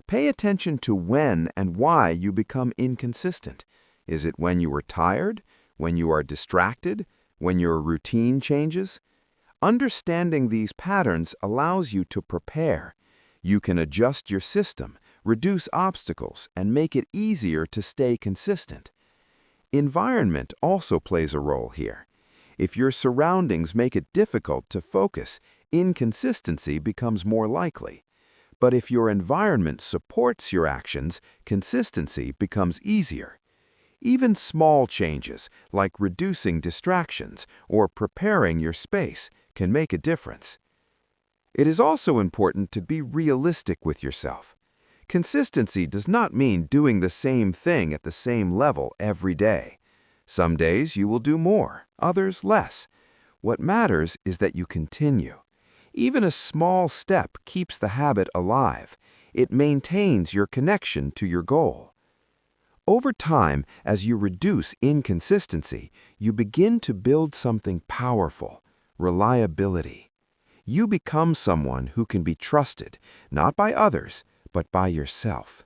Pay attention to when and why you become inconsistent. Is it when you are tired? When you are distracted? When your routine changes? Understanding these patterns allows you to prepare. You can adjust your system, reduce obstacles, and make it easier to stay consistent. Environment also plays a role here. If your surroundings make it difficult to focus, inconsistency becomes more likely. But if your environment supports your actions, consistency becomes easier. Even small changes, like reducing distractions or preparing your space, can make a difference. It is also important to be realistic with yourself. Consistency does not mean doing the same thing at the same level every day. Some days you will do more, others less. What matters is that you continue. Even a small step keeps the habit alive. It maintains your connection to your goal. Over time, as you reduce inconsistency, you begin to build something powerful: reliability. You become someone who can be trusted, not by others, but by yourself.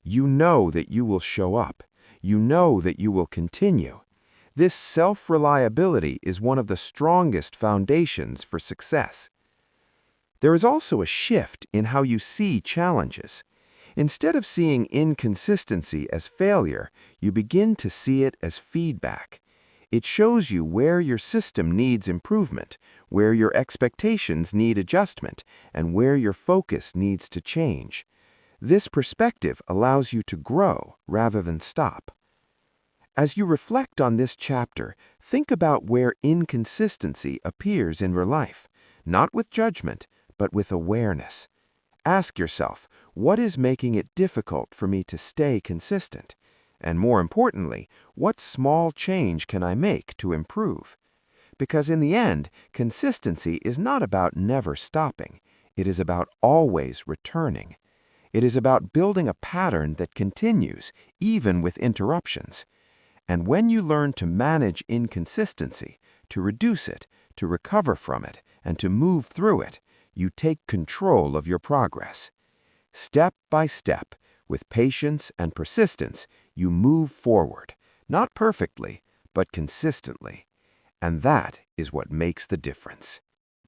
You know that you will show up. You know that you will continue. This self-reliability is one of the strongest foundations for success. There is also a shift in how you see challenges. Instead of seeing inconsistency as failure, you begin to see it as feedback. It shows you where your system needs improvement, where your expectations need adjustment, and where your focus needs to change. This perspective allows you to grow rather than stop. As you reflect on this chapter, think about where inconsistency appears in your life, not with judgment, but with awareness. Ask yourself, what is making it difficult for me to stay consistent? And more importantly, what small change can I make to improve? Because in the end, consistency is not about never stopping. It is about always returning. It is about building a pattern that continues, even with interruptions. And when you learn to manage inconsistency, to reduce it, to recover from it, and to move through it, you take control of your progress. Step by step, with patience and persistence, you move forward, not perfectly, but consistently. And that is what makes the difference.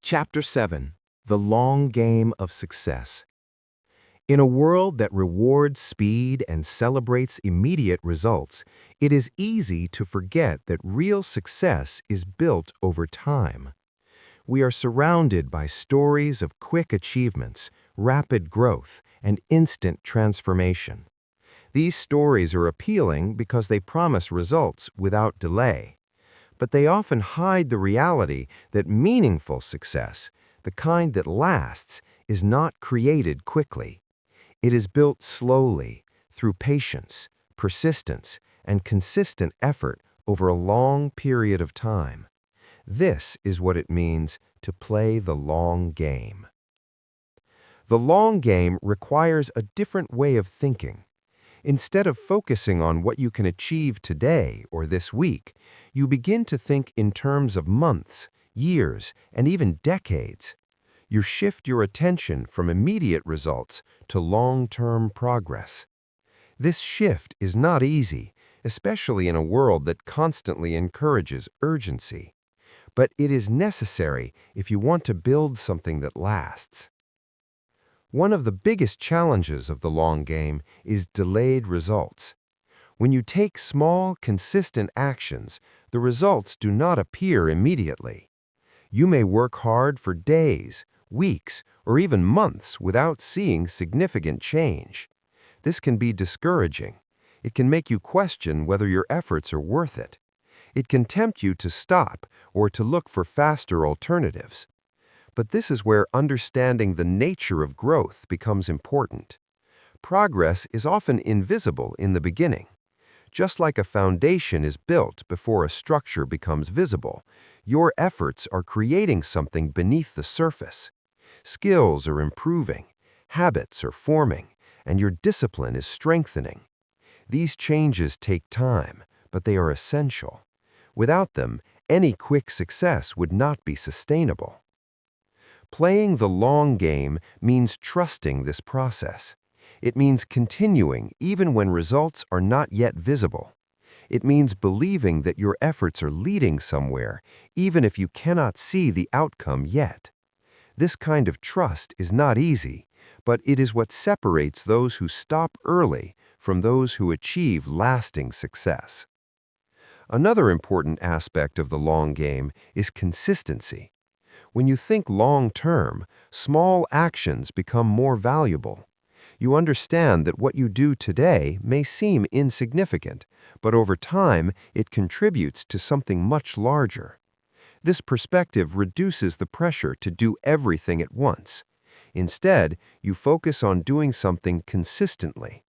Chapter 7: The Long Game of Success. In a world that rewards speed and celebrates immediate results, it is easy to forget that real success is built over time. We are surrounded by stories of quick achievements, rapid growth, and instant transformation. These stories are appealing because they promise results without delay. But they often hide the reality that meaningful success, the kind that lasts, is not created quickly. It is built slowly, through patience, persistence, and consistent effort over a long period of time. This is what it means to play the long game. The long game requires a different way of thinking. Instead of focusing on what you can achieve today or this week, you begin to think in terms of months, years, and even decades. You shift your attention from immediate results to long-term progress. This shift is not easy, especially in a world that constantly encourages urgency. But it is necessary if you want to build something that lasts. One of the biggest challenges of the long game is delayed results. When you take small, consistent actions, the results do not appear immediately. You may work hard for days, weeks, or even months without seeing significant change. This can be discouraging. It can make you question whether your efforts are worth it. It can tempt you to stop or to look for faster alternatives. But this is where understanding the nature of growth becomes important. Progress is often invisible in the beginning. Just like a foundation is built before a structure becomes visible, your efforts are creating something beneath the surface. Skills are improving, habits are forming, and your discipline is strengthening. These changes take time, but they are essential. Without them, any quick success would not be sustainable. Playing the long game means trusting this process. It means continuing even when results are not yet visible. It means believing that your efforts are leading somewhere, even if you cannot see the outcome yet. This kind of trust is not easy, but it is what separates those who stop early from those who achieve lasting success. Another important aspect of the long game is consistency. When you think long-term, small actions become more valuable. You understand that what you do today may seem insignificant, but over time it contributes to something much larger. This perspective reduces the pressure to do everything at once. Instead, you focus on doing something consistently.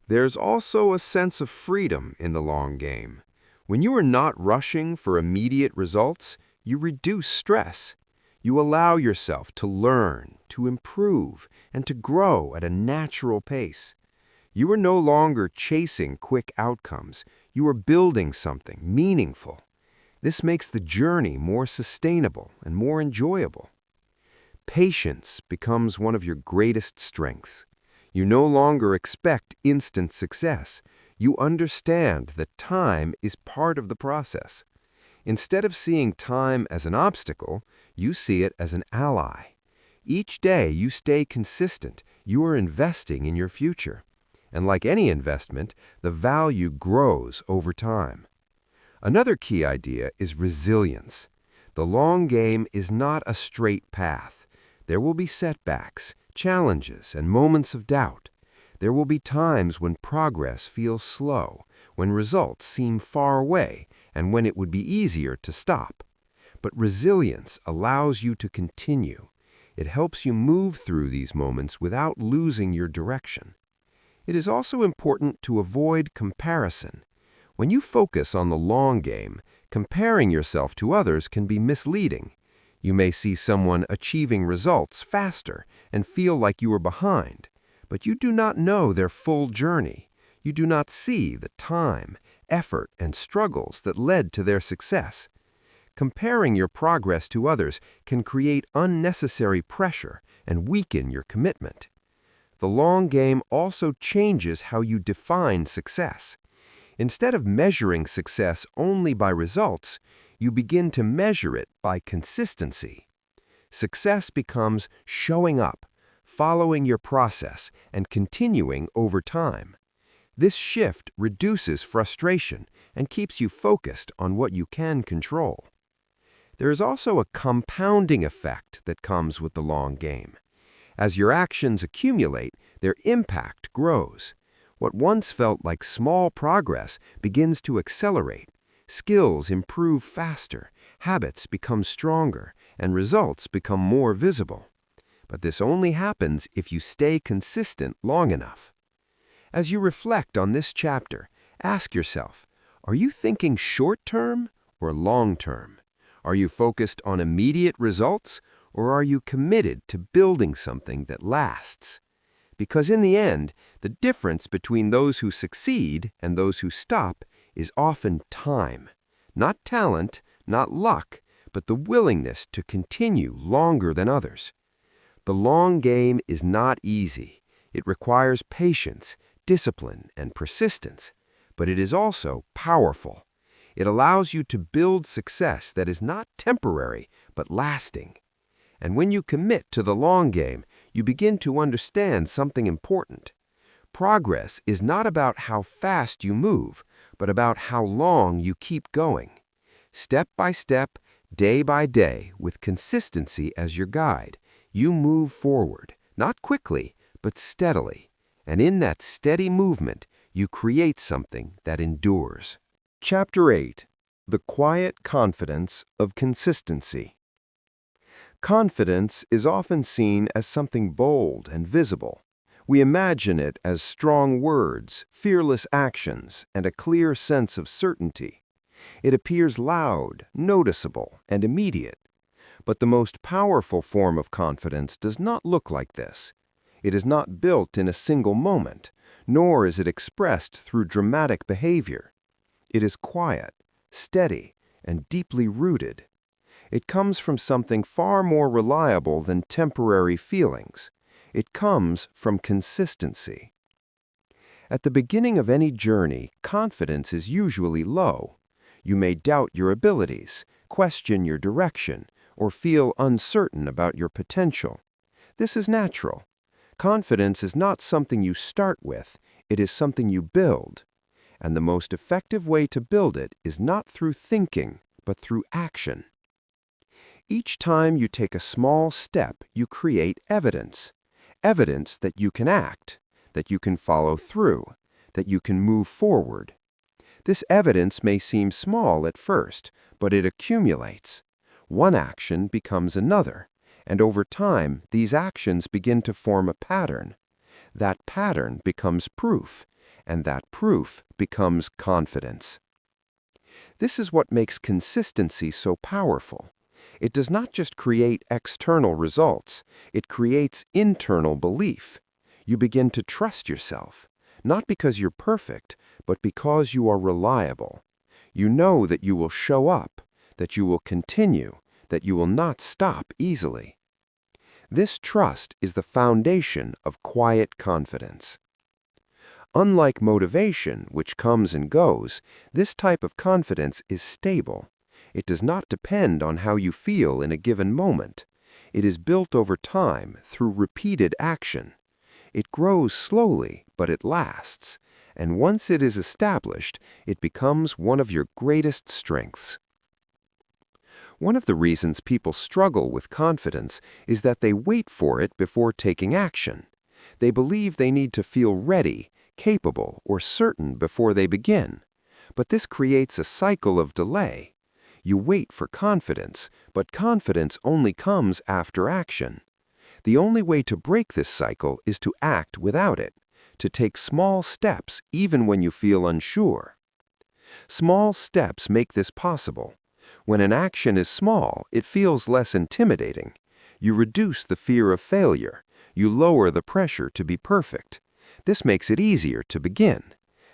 There's also a sense of freedom in the long game. When you are not rushing for immediate results, you reduce stress. You allow yourself to learn, to improve, and to grow at a natural pace. You are no longer chasing quick outcomes. You are building something meaningful. This makes the journey more sustainable and more enjoyable. Patience becomes one of your greatest strengths. You no longer expect instant success. You understand that time is part of the process. Instead of seeing time as an obstacle, you see it as an ally. Each day you stay consistent, you are investing in your future. And like any investment, the value grows over time. Another key idea is resilience. The long game is not a straight path. There will be setbacks, challenges, and moments of doubt. There will be times when progress feels slow, when results seem far away, and when it would be easier to stop. But resilience allows you to continue. It helps you move through these moments without losing your direction. It is also important to avoid comparison. When you focus on the long game, comparing yourself to others can be misleading. You may see someone achieving results faster and feel like you are behind, but you do not know their full journey. You do not see the time, effort, and struggles that led to their success. Comparing your progress to others can create unnecessary pressure and weaken your commitment. The long game also changes how you define success. Instead of measuring success only by results, you begin to measure it by consistency. Success becomes showing up, following your process, and continuing over time. This shift reduces frustration and keeps you focused on what you can control. There is also a compounding effect that comes with the long game. As your actions accumulate, their impact grows. What once felt like small progress begins to accelerate. Skills improve faster, habits become stronger, and results become more visible. But this only happens if you stay consistent long enough. As you reflect on this chapter, ask yourself, are you thinking short-term or long-term? Are you focused on immediate results, or are you committed to building something that lasts? Because in the end, the difference between those who succeed and those who stop is often time. Not talent, not luck, but the willingness to continue longer than others. The long game is not easy. It requires patience, discipline, and persistence. But it is also powerful. It allows you to build success that is not temporary, but lasting. And when you commit to the long game, you begin to understand something important. Progress is not about how fast you move, but about how long you keep going. Step by step, day by day, with consistency as your guide, you move forward, not quickly, but steadily. And in that steady movement, you create something that endures. Chapter 8. The Quiet Confidence of Consistency. Confidence is often seen as something bold and visible. We imagine it as strong words, fearless actions, and a clear sense of certainty. It appears loud, noticeable, and immediate. But the most powerful form of confidence does not look like this. It is not built in a single moment, nor is it expressed through dramatic behavior. It is quiet, steady, and deeply rooted. It comes from something far more reliable than temporary feelings. It comes from consistency. At the beginning of any journey, confidence is usually low. You may doubt your abilities, question your direction, or feel uncertain about your potential. This is natural. Confidence is not something you start with, it is something you build. And the most effective way to build it is not through thinking, but through action. Each time you take a small step, you create evidence. Evidence that you can act, that you can follow through, that you can move forward. This evidence may seem small at first, but it accumulates. One action becomes another, and over time, these actions begin to form a pattern. That pattern becomes proof, and that proof becomes confidence. This is what makes consistency so powerful. It does not just create external results, it creates internal belief. You begin to trust yourself, not because you're perfect, but because you are reliable. You know that you will show up, that you will continue, that you will not stop easily. This trust is the foundation of quiet confidence. Unlike motivation, which comes and goes, this type of confidence is stable. It does not depend on how you feel in a given moment. It is built over time through repeated action. It grows slowly, but it lasts. And once it is established, it becomes one of your greatest strengths. One of the reasons people struggle with confidence is that they wait for it before taking action. They believe they need to feel ready, capable, or certain before they begin. But this creates a cycle of delay. You wait for confidence, but confidence only comes after action. The only way to break this cycle is to act without it, to take small steps even when you feel unsure. Small steps make this possible. When an action is small, it feels less intimidating. You reduce the fear of failure. You lower the pressure to be perfect. This makes it easier to begin.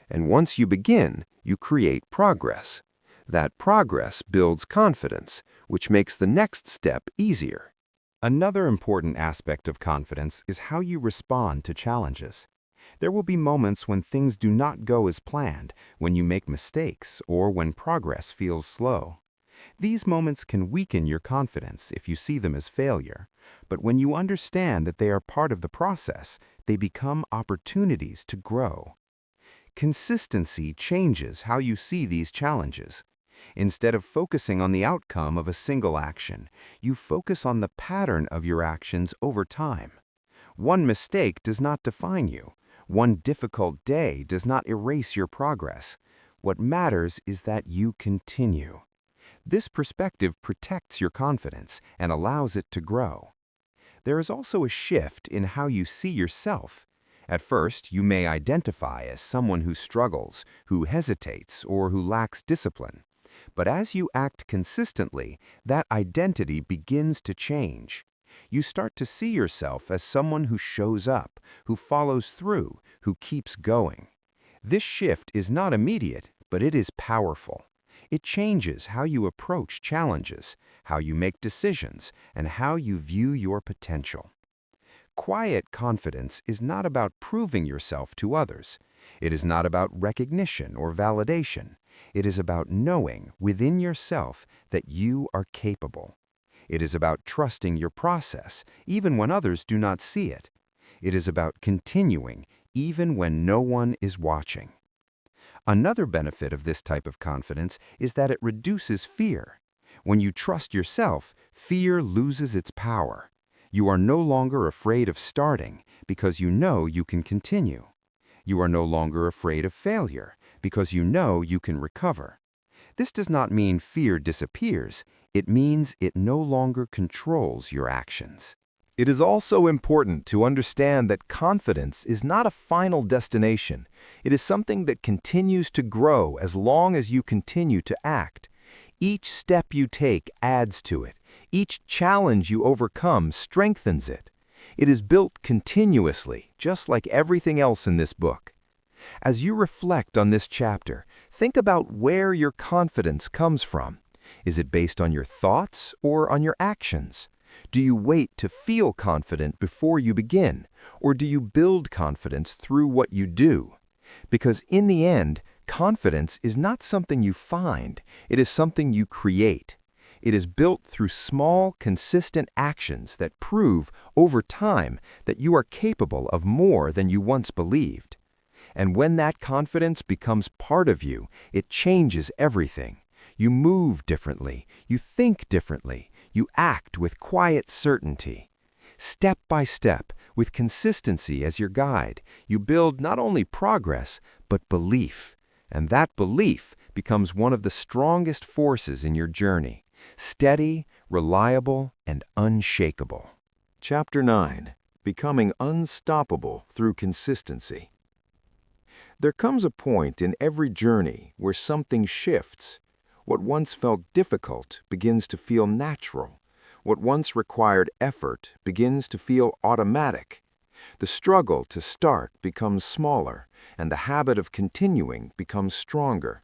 And once you begin, you create progress. That progress builds confidence, which makes the next step easier. Another important aspect of confidence is how you respond to challenges. There will be moments when things do not go as planned, when you make mistakes, or when progress feels slow. These moments can weaken your confidence if you see them as failure, but when you understand that they are part of the process, they become opportunities to grow. Consistency changes how you see these challenges. Instead of focusing on the outcome of a single action, you focus on the pattern of your actions over time. One mistake does not define you. One difficult day does not erase your progress. What matters is that you continue. This perspective protects your confidence and allows it to grow. There is also a shift in how you see yourself. At first, you may identify as someone who struggles, who hesitates, or who lacks discipline. But as you act consistently, that identity begins to change. You start to see yourself as someone who shows up, who follows through, who keeps going. This shift is not immediate, but it is powerful. It changes how you approach challenges, how you make decisions, and how you view your potential. Quiet confidence is not about proving yourself to others. It is not about recognition or validation. It is about knowing within yourself that you are capable. It is about trusting your process, even when others do not see it. It is about continuing, even when no one is watching. Another benefit of this type of confidence is that it reduces fear. When you trust yourself, fear loses its power. You are no longer afraid of starting because you know you can continue. You are no longer afraid of failure because you know you can recover. This does not mean fear disappears. It means it no longer controls your actions. It is also important to understand that confidence is not a final destination. It is something that continues to grow as long as you continue to act. Each step you take adds to it. Each challenge you overcome strengthens it. It is built continuously, just like everything else in this book. As you reflect on this chapter, think about where your confidence comes from. Is it based on your thoughts or on your actions? Do you wait to feel confident before you begin, or do you build confidence through what you do? Because in the end, confidence is not something you find, it is something you create. It is built through small, consistent actions that prove, over time, that you are capable of more than you once believed. And when that confidence becomes part of you, it changes everything. You move differently, you think differently, you act with quiet certainty. Step by step, with consistency as your guide, you build not only progress, but belief. And that belief becomes one of the strongest forces in your journey. Steady, reliable, and unshakable. Chapter 9. Becoming Unstoppable Through Consistency. There comes a point in every journey where something shifts. What once felt difficult begins to feel natural. What once required effort begins to feel automatic. The struggle to start becomes smaller, and the habit of continuing becomes stronger.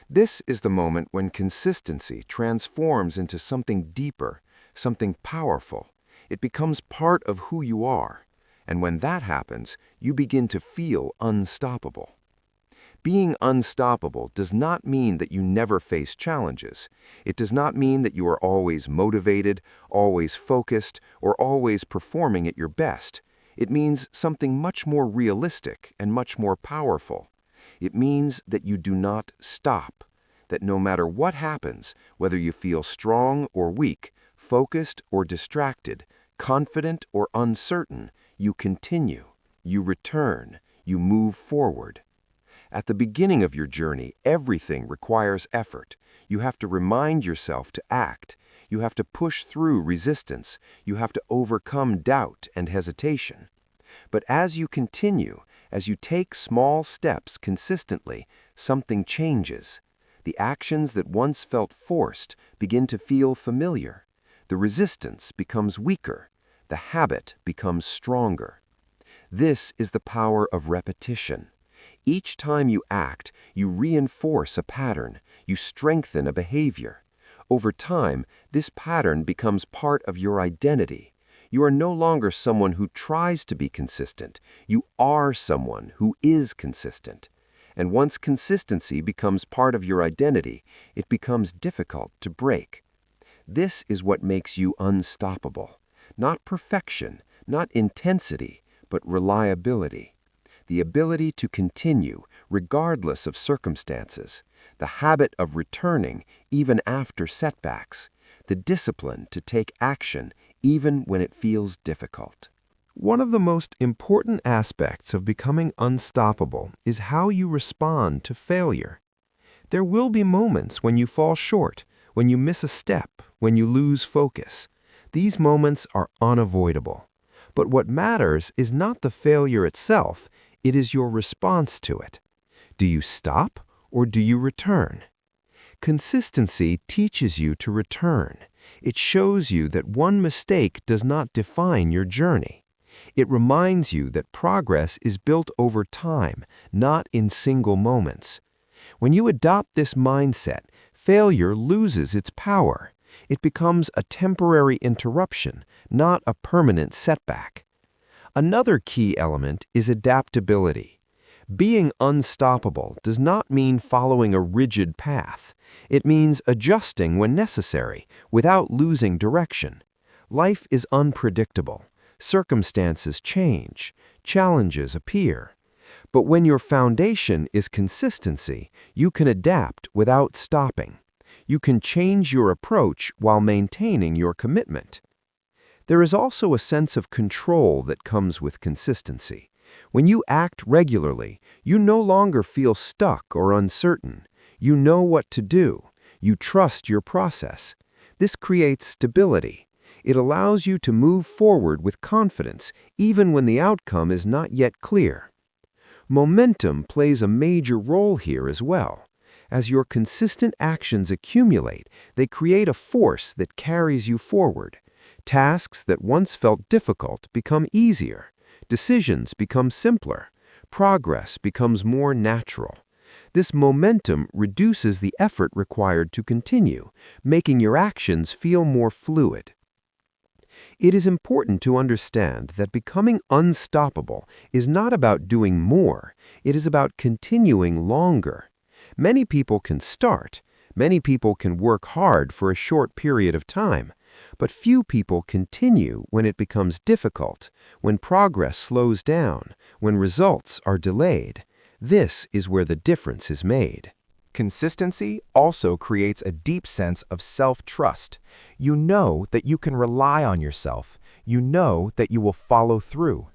This is the moment when consistency transforms into something deeper, something powerful. It becomes part of who you are. And when that happens, you begin to feel unstoppable. Being unstoppable does not mean that you never face challenges. It does not mean that you are always motivated, always focused, or always performing at your best. It means something much more realistic and much more powerful. It means that you do not stop, that no matter what happens, whether you feel strong or weak, focused or distracted, confident or uncertain, you continue, you return, you move forward. At the beginning of your journey, everything requires effort. You have to remind yourself to act. You have to push through resistance. You have to overcome doubt and hesitation. But as you continue, as you take small steps consistently, something changes. The actions that once felt forced begin to feel familiar. The resistance becomes weaker. The habit becomes stronger. This is the power of repetition. Each time you act, you reinforce a pattern. You strengthen a behavior. Over time, this pattern becomes part of your identity. You are no longer someone who tries to be consistent. You are someone who is consistent. And once consistency becomes part of your identity, it becomes difficult to break. This is what makes you unstoppable. Not perfection, not intensity, but reliability. The ability to continue, regardless of circumstances. The habit of returning, even after setbacks. The discipline to take action, even when it feels difficult. One of the most important aspects of becoming unstoppable is how you respond to failure. There will be moments when you fall short, when you miss a step, when you lose focus. These moments are unavoidable. But what matters is not the failure itself, it is your response to it. Do you stop or do you return? Consistency teaches you to return. It shows you that one mistake does not define your journey. It reminds you that progress is built over time, not in single moments. When you adopt this mindset, failure loses its power. It becomes a temporary interruption, not a permanent setback. Another key element is adaptability. Being unstoppable does not mean following a rigid path. It means adjusting when necessary, without losing direction. Life is unpredictable. Circumstances change. Challenges appear. But when your foundation is consistency, you can adapt without stopping. You can change your approach while maintaining your commitment. There is also a sense of control that comes with consistency. When you act regularly, you no longer feel stuck or uncertain. You know what to do. You trust your process. This creates stability. It allows you to move forward with confidence, even when the outcome is not yet clear. Momentum plays a major role here as well. As your consistent actions accumulate, they create a force that carries you forward. Tasks that once felt difficult become easier. Decisions become simpler. Progress becomes more natural. This momentum reduces the effort required to continue, making your actions feel more fluid. It is important to understand that becoming unstoppable is not about doing more, it is about continuing longer. Many people can start, many people can work hard for a short period of time, but few people continue when it becomes difficult, when progress slows down, when results are delayed. This is where the difference is made. Consistency also creates a deep sense of self-trust. You know that you can rely on yourself. You know that you will follow through.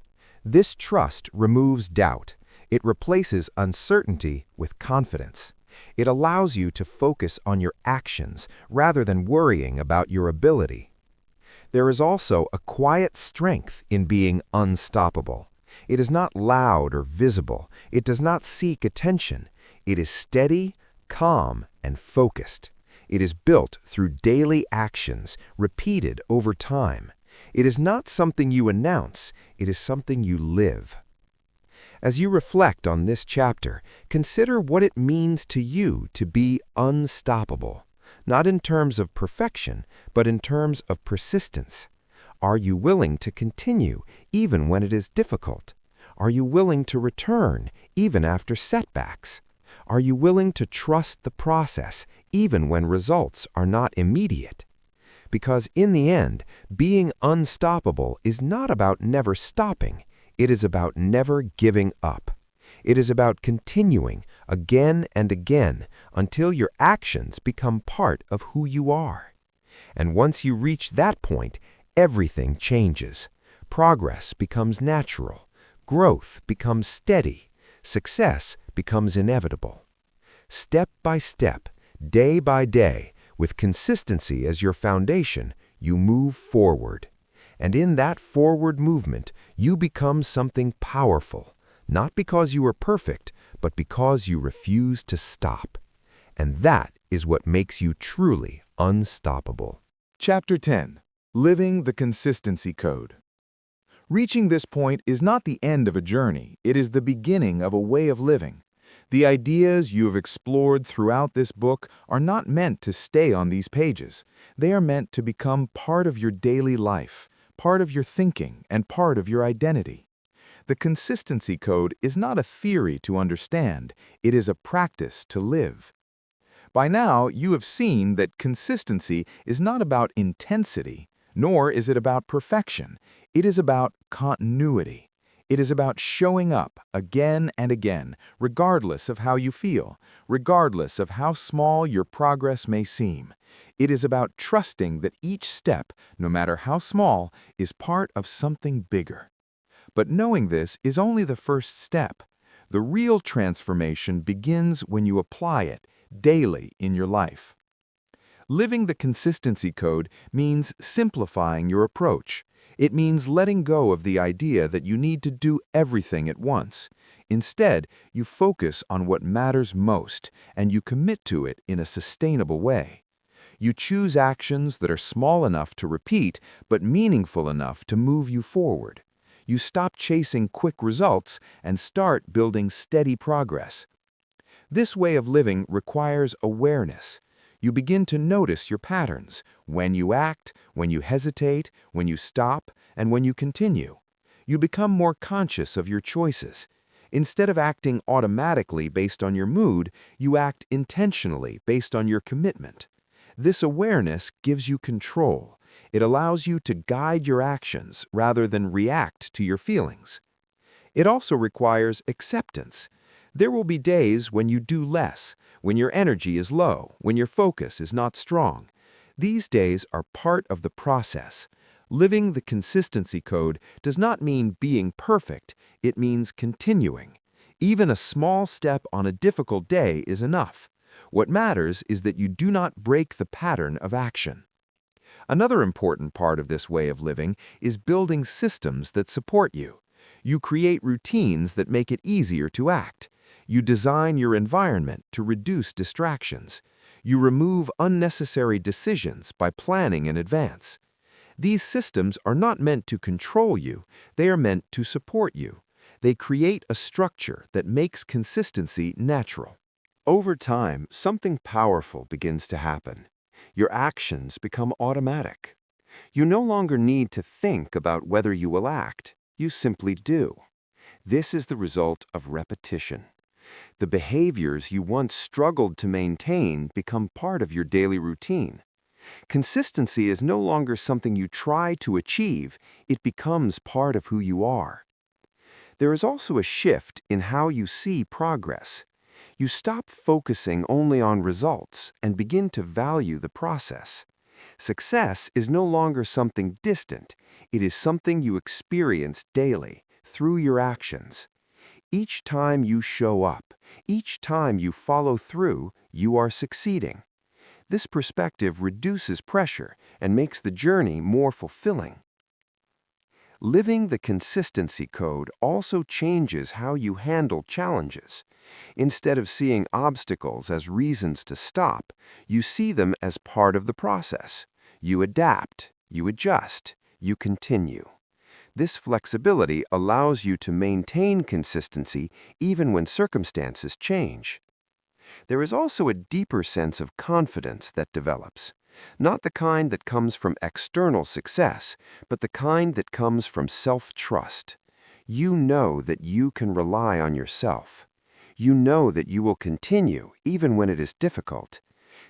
This trust removes doubt. It replaces uncertainty with confidence. It allows you to focus on your actions rather than worrying about your ability. There is also a quiet strength in being unstoppable. It is not loud or visible. It does not seek attention. It is steady, calm, and focused. It is built through daily actions, repeated over time. It is not something you announce. It is something you live. As you reflect on this chapter, consider what it means to you to be unstoppable, not in terms of perfection, but in terms of persistence. Are you willing to continue even when it is difficult? Are you willing to return even after setbacks? Are you willing to trust the process even when results are not immediate? Because in the end, being unstoppable is not about never stopping. It is about never giving up. It is about continuing again and again until your actions become part of who you are. And once you reach that point, everything changes. Progress becomes natural. Growth becomes steady. Success becomes inevitable. Step by step, day by day, with consistency as your foundation, you move forward. And in that forward movement, you become something powerful, not because you are perfect, but because you refuse to stop. And that is what makes you truly unstoppable. Chapter 10. Living the Consistency Code. Reaching this point is not the end of a journey, it is the beginning of a way of living. The ideas you have explored throughout this book are not meant to stay on these pages. They are meant to become part of your daily life, part of your thinking, and part of your identity. The Consistency Code is not a theory to understand, it is a practice to live. By now, you have seen that consistency is not about intensity, nor is it about perfection. It is about continuity. It is about showing up again and again, regardless of how you feel, regardless of how small your progress may seem. It is about trusting that each step, no matter how small, is part of something bigger. But knowing this is only the first step. The real transformation begins when you apply it daily in your life. Living the Consistency Code means simplifying your approach. It means letting go of the idea that you need to do everything at once. Instead, you focus on what matters most, and you commit to it in a sustainable way. You choose actions that are small enough to repeat, but meaningful enough to move you forward. You stop chasing quick results and start building steady progress. This way of living requires awareness. You begin to notice your patterns, when you act, when you hesitate, when you stop, and when you continue. You become more conscious of your choices. Instead of acting automatically based on your mood, you act intentionally based on your commitment. This awareness gives you control. It allows you to guide your actions rather than react to your feelings. It also requires acceptance. There will be days when you do less, when your energy is low, when your focus is not strong. These days are part of the process. Living the consistency code does not mean being perfect, it means continuing. Even a small step on a difficult day is enough. What matters is that you do not break the pattern of action. Another important part of this way of living is building systems that support you. You create routines that make it easier to act. You design your environment to reduce distractions. You remove unnecessary decisions by planning in advance. These systems are not meant to control you, they are meant to support you. They create a structure that makes consistency natural. Over time, something powerful begins to happen. Your actions become automatic. You no longer need to think about whether you will act, you simply do. This is the result of repetition. The behaviors you once struggled to maintain become part of your daily routine. Consistency is no longer something you try to achieve, it becomes part of who you are. There is also a shift in how you see progress. You stop focusing only on results and begin to value the process. Success is no longer something distant, it is something you experience daily, through your actions. Each time you show up, each time you follow through, you are succeeding. This perspective reduces pressure and makes the journey more fulfilling. Living the consistency code also changes how you handle challenges. Instead of seeing obstacles as reasons to stop, you see them as part of the process. You adapt, you adjust, you continue. This flexibility allows you to maintain consistency even when circumstances change. There is also a deeper sense of confidence that develops, not the kind that comes from external success, but the kind that comes from self-trust. You know that you can rely on yourself. You know that you will continue even when it is difficult.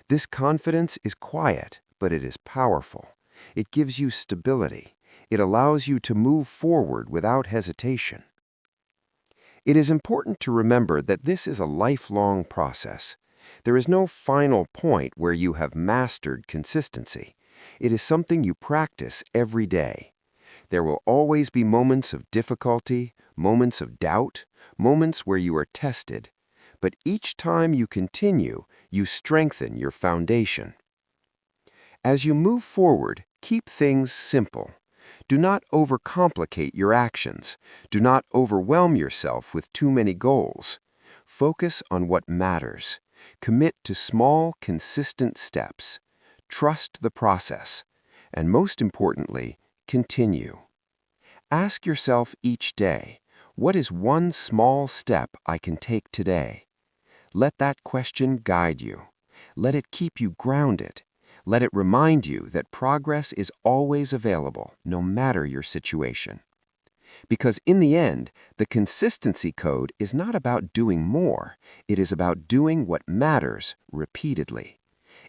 This confidence is quiet, but it is powerful. It gives you stability. It allows you to move forward without hesitation. It is important to remember that this is a lifelong process. There is no final point where you have mastered consistency. It is something you practice every day. There will always be moments of difficulty, moments of doubt, moments where you are tested. But each time you continue, you strengthen your foundation. As you move forward, keep things simple. Do not overcomplicate your actions. Do not overwhelm yourself with too many goals. Focus on what matters. Commit to small, consistent steps. Trust the process. And most importantly, continue. Ask yourself each day, what is one small step I can take today? Let that question guide you. Let it keep you grounded. Let it remind you that progress is always available, no matter your situation. Because in the end, the consistency code is not about doing more. It is about doing what matters repeatedly.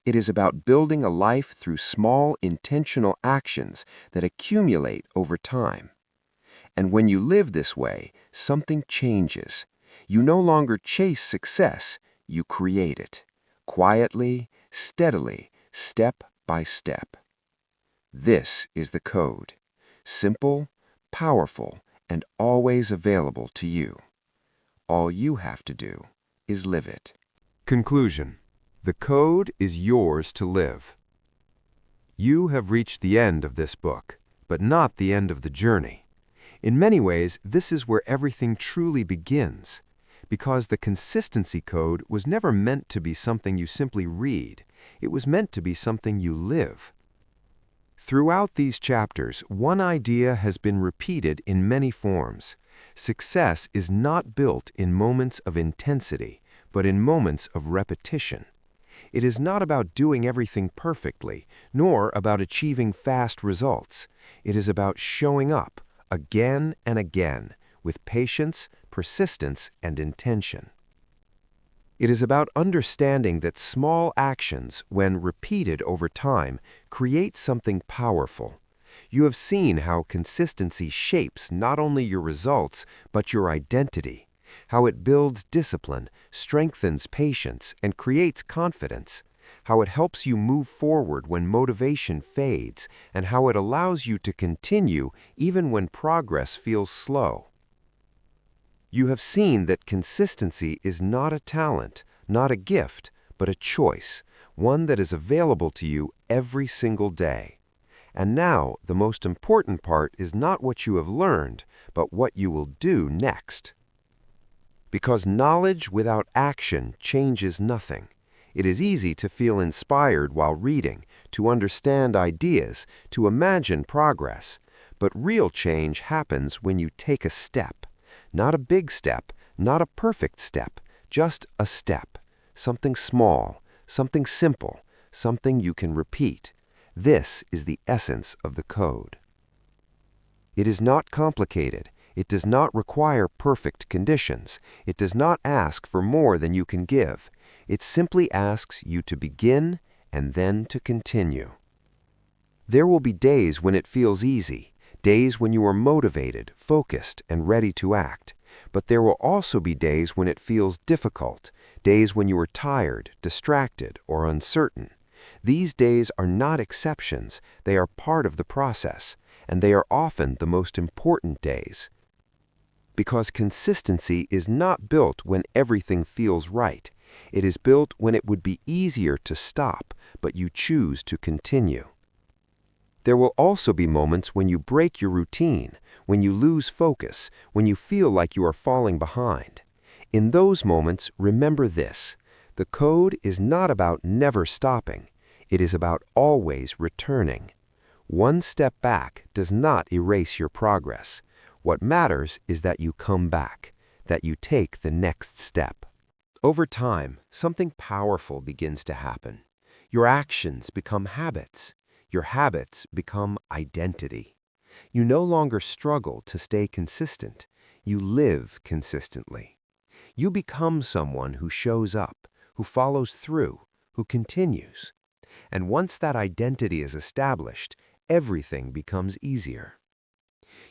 It is about building a life through small, intentional actions that accumulate over time. And when you live this way, something changes. You no longer chase success, you create it. Quietly, steadily, step by step. This is the code. Simple, powerful, and always available to you. All you have to do is live it. Conclusion. The code is yours to live. You have reached the end of this book, but not the end of the journey. In many ways, this is where everything truly begins, because the consistency code was never meant to be something you simply read. It was meant to be something you live. Throughout these chapters, one idea has been repeated in many forms. Success is not built in moments of intensity, but in moments of repetition. It is not about doing everything perfectly, nor about achieving fast results. It is about showing up again and again with patience, persistence, and intention. It is about understanding that small actions, when repeated over time, create something powerful. You have seen how consistency shapes not only your results, but your identity, how it builds discipline, strengthens patience, and creates confidence, how it helps you move forward when motivation fades, and how it allows you to continue even when progress feels slow. You have seen that consistency is not a talent, not a gift, but a choice, one that is available to you every single day. And now, the most important part is not what you have learned, but what you will do next. Because knowledge without action changes nothing. It is easy to feel inspired while reading, to understand ideas, to imagine progress, but real change happens when you take a step. Not a big step, not a perfect step, just a step. Something small, something simple, something you can repeat. This is the essence of the code. It is not complicated. It does not require perfect conditions. It does not ask for more than you can give. It simply asks you to begin and then to continue. There will be days when it feels easy, days when you are motivated, focused, and ready to act. But there will also be days when it feels difficult, days when you are tired, distracted, or uncertain. These days are not exceptions, they are part of the process, and they are often the most important days. Because consistency is not built when everything feels right. It is built when it would be easier to stop, but you choose to continue. There will also be moments when you break your routine, when you lose focus, when you feel like you are falling behind. In those moments, remember this: the code is not about never stopping. It is about always returning. One step back does not erase your progress. What matters is that you come back, that you take the next step. Over time, something powerful begins to happen. Your actions become habits. Your habits become identity. You no longer struggle to stay consistent. You live consistently. You become someone who shows up, who follows through, who continues. And once that identity is established, everything becomes easier.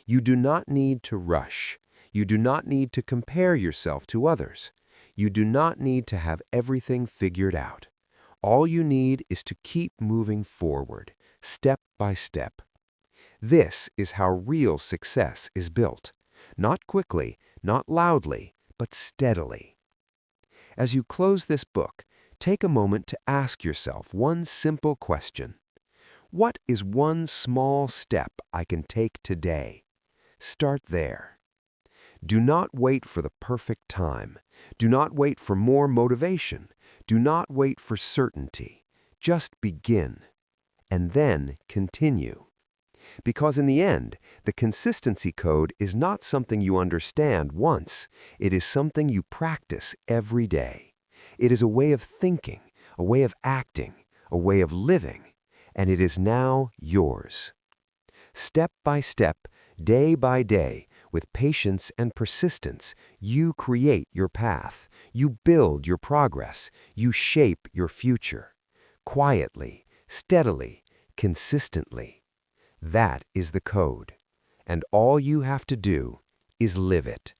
You do not need to rush. You do not need to compare yourself to others. You do not need to have everything figured out. All you need is to keep moving forward, step by step. This is how real success is built. Not quickly, not loudly, but steadily. As you close this book, take a moment to ask yourself one simple question. What is one small step I can take today? Start there. Do not wait for the perfect time. Do not wait for more motivation. Do not wait for certainty. Just begin. And then continue. Because in the end, the consistency code is not something you understand once. It is something you practice every day. It is a way of thinking, a way of acting, a way of living, and it is now yours. Step by step, day by day, with patience and persistence, you create your path. You build your progress. You shape your future. Quietly, steadily, consistently. That is the code. And all you have to do is live it.